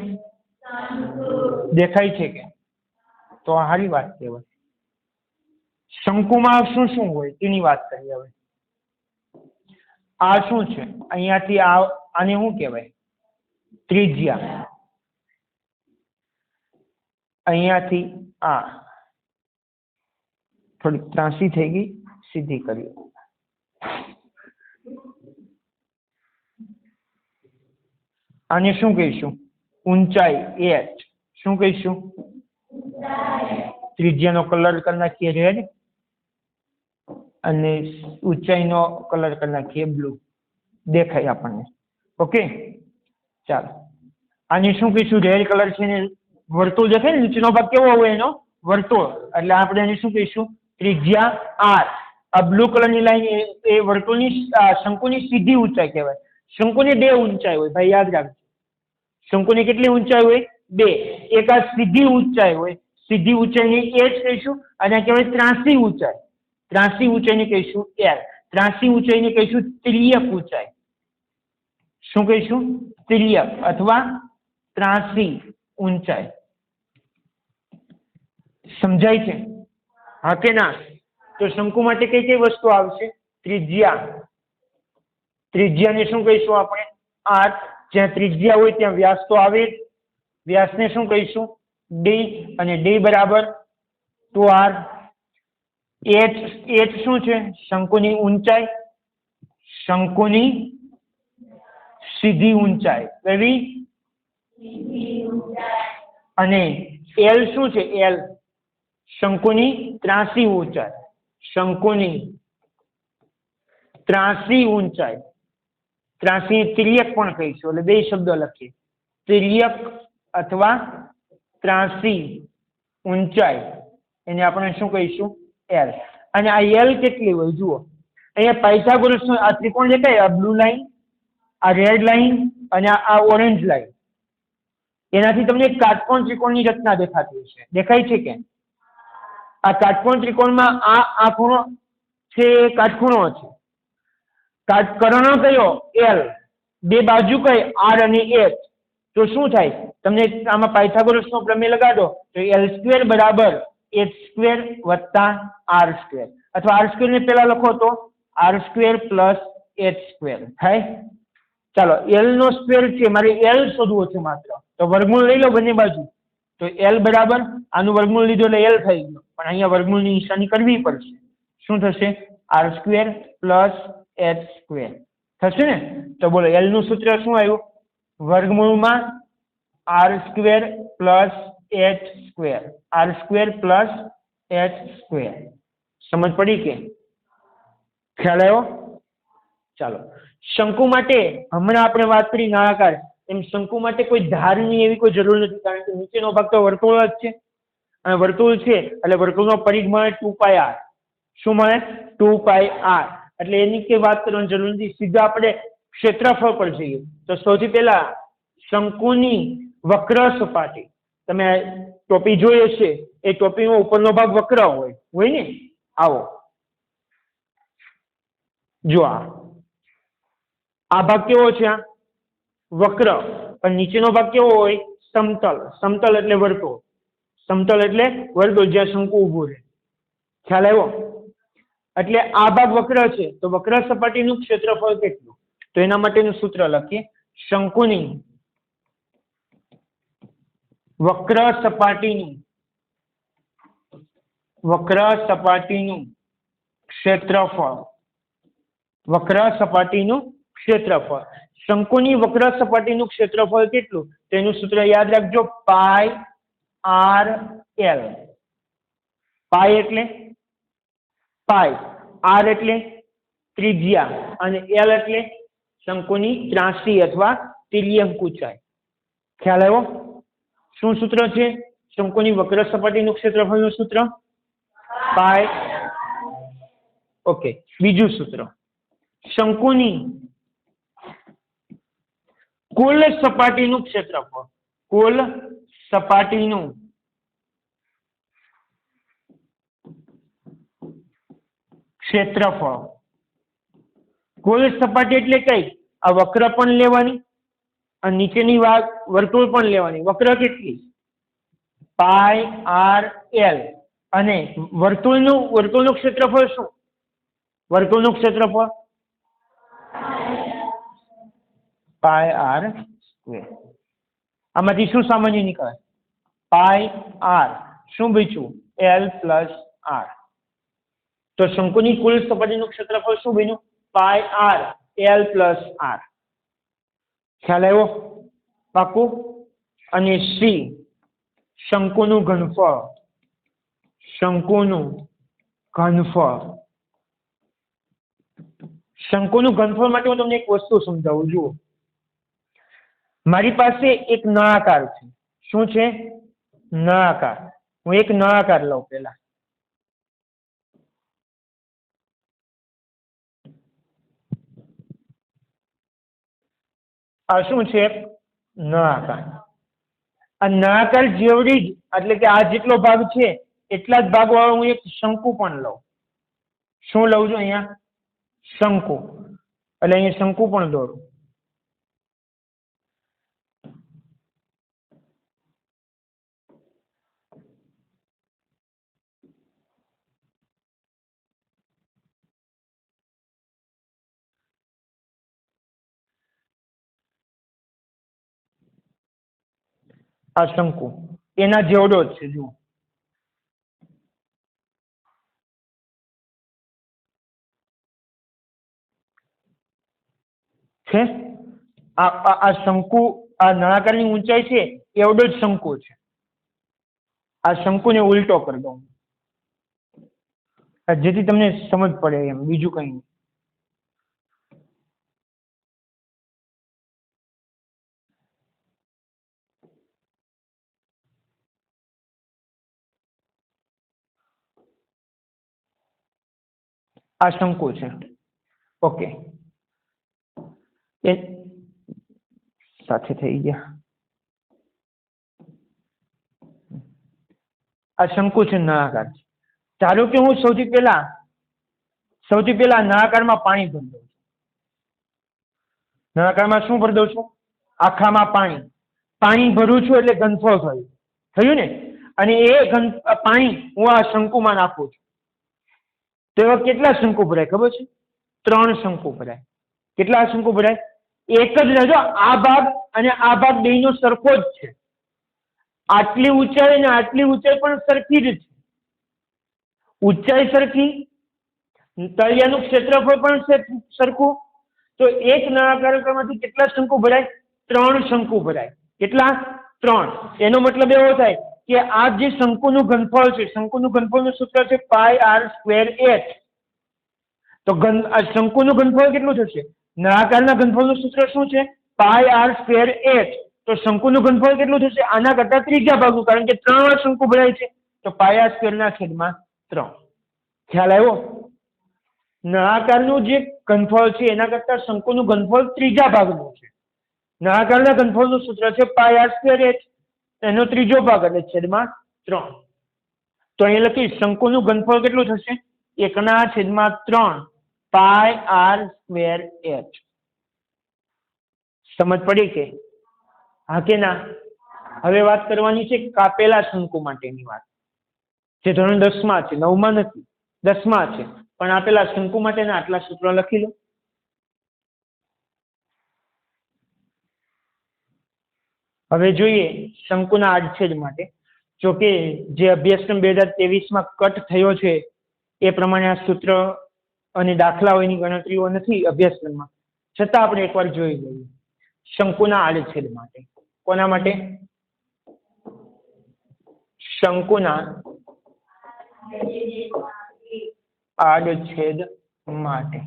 દેખાય છે કે તો આ સારી વાત કહેવાય શંકુમાં શું શું હોય તેની વાત કરીએ હવે આ શું છે અહીંયાથી આને શું કહેવાય ત્રિજ્યા અહીંયાથી આ થોડી ત્રાસી થઈ ગઈ સીધી કરી આને શું કહીશું ઊંચાઈ h શું કહીશું ત્રિજ્યાનો કલર કરી નાખીએ રેડ અને ઊંચાઈનો કલર કરી નાખીએ બ્લુ દેખાય આપણને ઓકે ચાલો આને શું કહીશું? રેડ કલર છે ને વર્તુળ દેખાય ને નીચેનો ભાગ કેવો હોય એનો? વર્તુળ. એટલે આપણે એને શું કહીશું? ત્રિજ્યા r. આ બ્લુ કલરની લાઈન એ વર્તુળની શંકુની સીધી ઊંચાઈ કહેવાય. શંકુની 2 ઊંચાઈ હોય ભાઈ, યાદ રાખજો. શંકુની કેટલી ઊંચાઈ હોય? 2. એક આ સીધી ઊંચાઈ હોય, સીધી ઊંચાઈને h કહીશું, અને આ કહેવાય ત્રાંસી ઊંચાઈ. ત્રાંસી ઊંચાઈને કહીશું l. ત્રાંસી ઊંચાઈને કહીશું તિર્યક ઊંચાઈ. શું કહીશું? તિર્યક અથવા ત્રાંસી ઊંચાઈ. સમજાય છે? હા કે ના? તો શંકુ માટે કઈ કઈ વસ્તુ આવશે? ત્રિજ્યા. ત્રિજ્યાને શું કહીશું આપણે? r. જ્યાં ત્રિજ્યા હોય ત્યાં વ્યાસ તો આવે જ. વ્યાસને શું કહીશું? d. અને d બરાબર 2r. h શું છે? શંકુની ઊંચાઈ. શંકુની સીધી ઊંચાઈ. કેવી? અને l શું છે? l શંકુની ત્રાંસી ઊંચાઈ. શંકુની ત્રાંસી ઊંચાઈ. ત્રાંસી તિર્યક પણ કહીશું, એટલે 2 શબ્દો લખીએ. તિર્યક અથવા ત્રાંસી ઊંચાઈ, એને આપણે શું કહીશું? l. અને આ l કેટલી હોય જુઓ. અહીંયા પાયથાગોરસનો આ ત્રિકોણ દેખાય, આ બ્લુ લાઈન, આ રેડ લાઈન અને આ ઓરેન્જ લાઈન, એનાથી તમને કાટકોણ ત્રિકોણની રચના દેખાતી હશે. દેખાય છે કે? આ કાટકોણ ત્રિકોણમાં આ ખૂણો છે એ કાટખૂણો છે. કર્ણ કયો? l. 2 બાજુ કઈ? r અને h. તો શું થાય? તમને આમાં પાયથાગોરસનો પ્રમેય લગાડો તો l² બરાબર h² વત્તા r², અથવા r² ને પેલા લખો તો r² પ્લસ h² થાય. ચાલો, l નો સ્ક્વેર છે, મારે l શોધવો છે માત્ર, તો વર્ગમૂળ લઈ લો બંને બાજુ. તો l બરાબર આનું વર્ગમૂળ લીધું એટલે l થઈ ગયો, પણ અહીંયા વર્ગમૂળની નિશાની કરવી પડશે. શું થશે? r² પ્લસ h² થશે ને? તો બોલો l નું સૂત્ર શું આવ્યું? વર્ગમૂળમાં r² plus h². r² plus h². સમજ પડી કે? ખ્યાલ આવ્યો? ચાલો, શંકુ માટે હમણાં આપણે વાત કરી નળાકાર, એમ શંકુ માટે કોઈ ધારની એવી કોઈ જરૂર નથી, કારણ કે નીચેનો ભાગ તો વર્તુળ જ છે, અને વર્તુળ છે એટલે વર્તુળનો પરિઘ મળે 2πr. શું મળે? 2πr. એટલે એની કે વાત કરવાની જરૂર નથી, સીધા આપણે ક્ષેત્રફળ પર જઈએ. તો સૌથી પહેલા શંકુની વક્ર સપાટી, તમે ટોપી જોઈ હશે, એ ટોપીનો ઉપરનો ભાગ વક્ર હોય ને? આવો જો, આ ભાગ કેવો છે? આ વક્ર. પણ નીચેનો ભાગ કેવો હોય? સમતલ. સમતલ એટલે વર્તુળ. સમતલ એટલે વર્તુળ જ્યાં શંકુ ઊભું રહે. ખ્યાલ આવ્યો? એટલે આ ભાગ વક્ર છે, તો વક્ર સપાટીનું ક્ષેત્રફળ કેટલું? તો એના માટેનું સૂત્ર લખીએ. શંકુની વક્ર સપાટીનું ક્ષેત્રફળ. વક્ર સપાટીનું ક્ષેત્રફળ. શંકુની વક્ર સપાટીનું ક્ષેત્રફળ કેટલું? તેનું સૂત્ર યાદ રાખજો, પાઈ r l. પાઈ એટલે પાઈ, r એટલે ત્રિજ્યા, અને l એટલે શંકુની ત્રાંસી અથવા તિર્યક ઊંચાઈ. ખ્યાલ આવ્યો? શું સૂત્ર છે શંકુની વક્ર સપાટીનું ક્ષેત્રફળનું સૂત્ર? પાઈ. ઓકે, બીજું સૂત્ર, શંકુની કુલ સપાટીનું ક્ષેત્રફળ. કુલ સપાટીનું ક્ષેત્રફળ. કુલ સપાટી એટલે કઈ? આ વક્ર પણ લેવાની અને નીચેની વર્તુળ પણ લેવાની. વક્ર કેટલી? પાઈ r l. અને વર્તુળનું ક્ષેત્રફળ શું? વર્તુળનું ક્ષેત્રફળ પાઈ r સ્ક્વેર. આમાંથી શું સામાન્ય નીકળે? પાઈ r. શું બચ્યું? l plus r. તો શંકુની કુલ સપાટીનું ક્ષેત્રફળ શું બન્યું? પાઈ r l પ્લસ r. ખ્યાલ આવ્યો? પાકું? અને c શંકુનું ઘનફળ. શંકુનું ઘનફળ. શંકુનું ઘનફળ માટે હું તમને એક વસ્તુ સમજાવું. જુઓ, મારી પાસે એક નળાકાર છે. શું છે? નળાકાર. હું એક નળાકાર લઉં પેલા. આ શું છે? નળાકાર. આ નળાકાર જેવડી જ એટલે કે આ જેટલો ભાગ છે એટલા જ ભાગ વાળો હું એક શંકુ પણ લઉં. શું લઉં છું અહીંયા? શંકુ. એટલે અહીંયા શંકુ પણ દોરું. આ શંકુ એના જેવડો જ છે. જુઓ, છે આ શંકુ, આ નળાકારની ઊંચાઈ છે એવડો જ શંકુ છે. આ શંકુને ઉલટો કરી દઉં જેથી તમને સમજ પડે એમ, બીજું કઈ નહીં. આ શંકુ છે. ઓકે, એ સાથે થઈ ગયા. આ શંકુ છે, નળાકાર છે. ધારો કે હું સૌથી પહેલા નળાકારમાં પાણી ભરી દઉં છું. નળાકારમાં શું ભરી દઉં છું? આખામાં પાણી ભરું છું એટલે ઘનફળ થયું ને. અને એ પાણી હું આ શંકુમાં નાખું છું. તો એવા કેટલા શંકુ ભરાય ખબર છે? 3 શંકુ ભરાય. કેટલા શંકુ ભરાય? એક જ રહેજો. આ ભાગ અને આ ભાગ બેયનો સરખો જ છે. આટલી ઊંચાઈ અને આટલી ઊંચાઈ પણ સરખી જ છે. ઊંચાઈ સરખી, તળિયાનું ક્ષેત્રફળ પણ સરખું. તો એક નળાકારમાંથી કેટલા શંકુ ભરાય? 3 શંકુ ભરાય. કેટલા? 3. એનો મતલબ એવો થાય કે આ જે શંકુનું ઘનફળ છે, શંકુનું ઘનફળનું સૂત્ર છે πr²h. તો શંકુનું ઘનફળ કેટલું થશે? નળાકારના ઘનફળનું સૂત્ર શું છે? πr²h. તો શંકુનું ઘનફળ કેટલું થશે? આના કરતા ત્રીજા ભાગનું, કારણ કે 3 શંકુ ભરાય છે. તો πr²/3. ખ્યાલ આવ્યો? નળાકારનું જે ઘનફળ છે એના કરતા શંકુનું ઘનફળ ત્રીજા ભાગનું છે. નળાકારના ઘનફળનું સૂત્ર છે πr²h. એનો ત્રીજો ભાગ એટલે /3. તો અહીંયા લખીશ શંકુનું ઘનફળ કેટલું થશે? 1/3 πr²h. સમજ પડી કે? હા કે ના? હવે વાત કરવાની છે કાપેલા શંકુ માટેની વાત, જે ધોરણ 10માં છે, 9માં નથી, 10માં છે. પણ આપેલા શંકુ માટેના આટલા સૂત્રો લખી લો. હવે જોઈએ શંકુના આડછેદ માટે. જો કે જે અભ્યાસક્રમ 2023માં કટ થયો છે એ પ્રમાણે આ સૂત્ર અને દાખલાઓની ગણતરીઓ નથી અભ્યાસક્રમમાં, છતાં આપણે એકવાર જોઈ લઈએ. શંકુના આડછેદ માટે. કોના માટે? શંકુના આડછેદ માટે.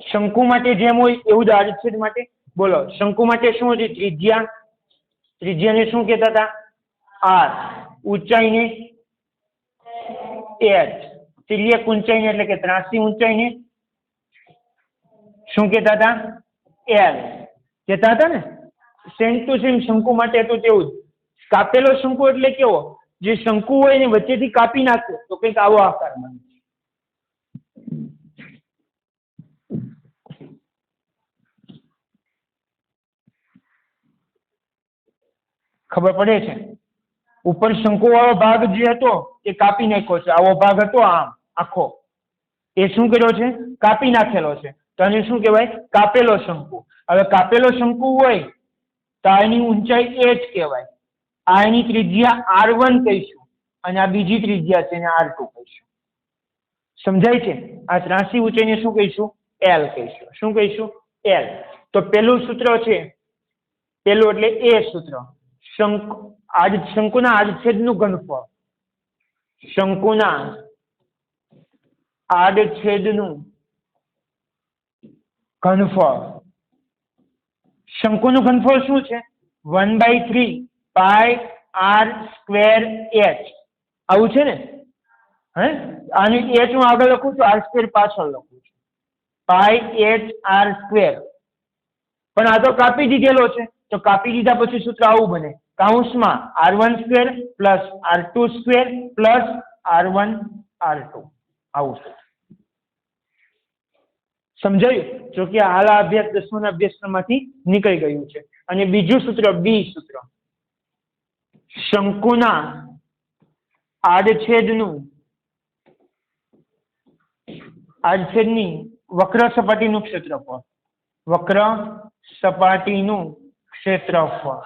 શંકુ માટે જેમ હોય એવું જ આડછેદ માટે. બોલો, શંકુ માટે શું હતી? ત્રિજ્યા. ત્રિજ્યાને શું કહેતા હતા? r. ઊંચાઈને h. તિર્યક ઊંચાઈને એટલે કે ત્રાંસી ઊંચાઈને શું કહેતા હતા? l કહેતા હતા ને. સેમ ટુ સેમ શંકુ માટે હતું તેવું જ. કાપેલો શંકુ એટલે કેવો? જે શંકુ હોય એને વચ્ચેથી કાપી નાખે તો કંઈક આવો આકાર બને. ખબર પડે છે? ઉપર શંકુ વાળો ભાગ જે હતો એ કાપી નાખ્યો છે. આવો ભાગ હતો આમ આખો, એ શું કર્યો છે? કાપી નાખેલો છે. તો આને શું કહેવાય? કાપેલો શંકુ. હવે કાપેલો શંકુ હોય તો આની ઊંચાઈ h કહેવાય. આ એની ત્રિજ્યા r1 કહીશું અને આ બીજી ત્રિજ્યા છે એને r2 કહીશું. સમજાય છે? આ ત્રાંસી ઊંચાઈને શું કહીશું? l કહીશું. શું કહીશું? l. તો પેલું સૂત્ર છે, પેલું એટલે એ સૂત્ર, શંકુના આડછેદનું ઘનફળ. શંકુના આડછેદનું ઘનફળ. શંકુનું ઘનફળ શું છે? 1/3 પાઈ આર સ્ક્વેર એચ. આવું છે ને? હે, આની એચ હું આગળ લખું છું, આર સ્ક્વેર પાછળ લખું છું. પાઈ એચ આર સ્ક્વેર. પણ આ તો કાપી દીધેલો છે, તો કાપી દીધા પછી સૂત્ર આવું બને, કૌંસમાં r1 square plus r2 square plus r1 r2. આવું છે. સમજાયું? જો કે હાલ આ અભ્યાસ 10મા અભ્યાસક્રમમાંથી નીકળી ગયું છે. અને બીજું સૂત્ર, બી સૂત્ર, શંકુના આડછેદની વક્ર સપાટીનું ક્ષેત્રફળ. વક્ર સપાટીનું ક્ષેત્રફળ.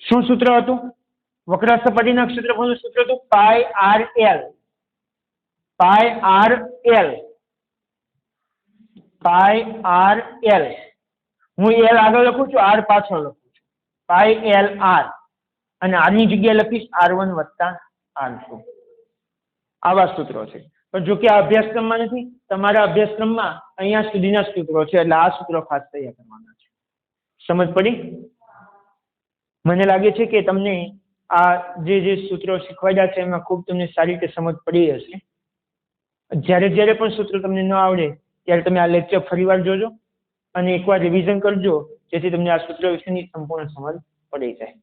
શું સૂત્ર હતું? વક્ર સપાટીના ક્ષેત્રફળનું સૂત્ર હતું પાઈ આર એલ. પાઈ આર એલ. પાઈ આર એલ. હું એલ આગળ લખું છું, આર પાછળ લખું છું. પાઈ એલ આર. અને આરની જગ્યાએ લખીશ r1 વત્તા r2. આવા સૂત્રો છે. પણ જો કે આ અભ્યાસક્રમમાં નથી, તમારા અભ્યાસક્રમમાં અહીંયા સુધીના સૂત્રો છે, એટલે આ સૂત્રો ખાસ તૈયાર કરવાના છે. સમજ પડી? મને લાગે છે કે તમને આ જે સૂત્રો શીખવાડ્યા છે એમાં ખૂબ તમને સારી રીતે સમજ પડી હશે. જ્યારે પણ સૂત્ર તમને ન આવડે ત્યારે તમે આ લેક્ચર ફરીવાર જોજો અને એકવાર રિવિઝન કરજો, જેથી તમને આ સૂત્ર વિશેની સંપૂર્ણ સમજ પડી જાય.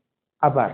આભાર.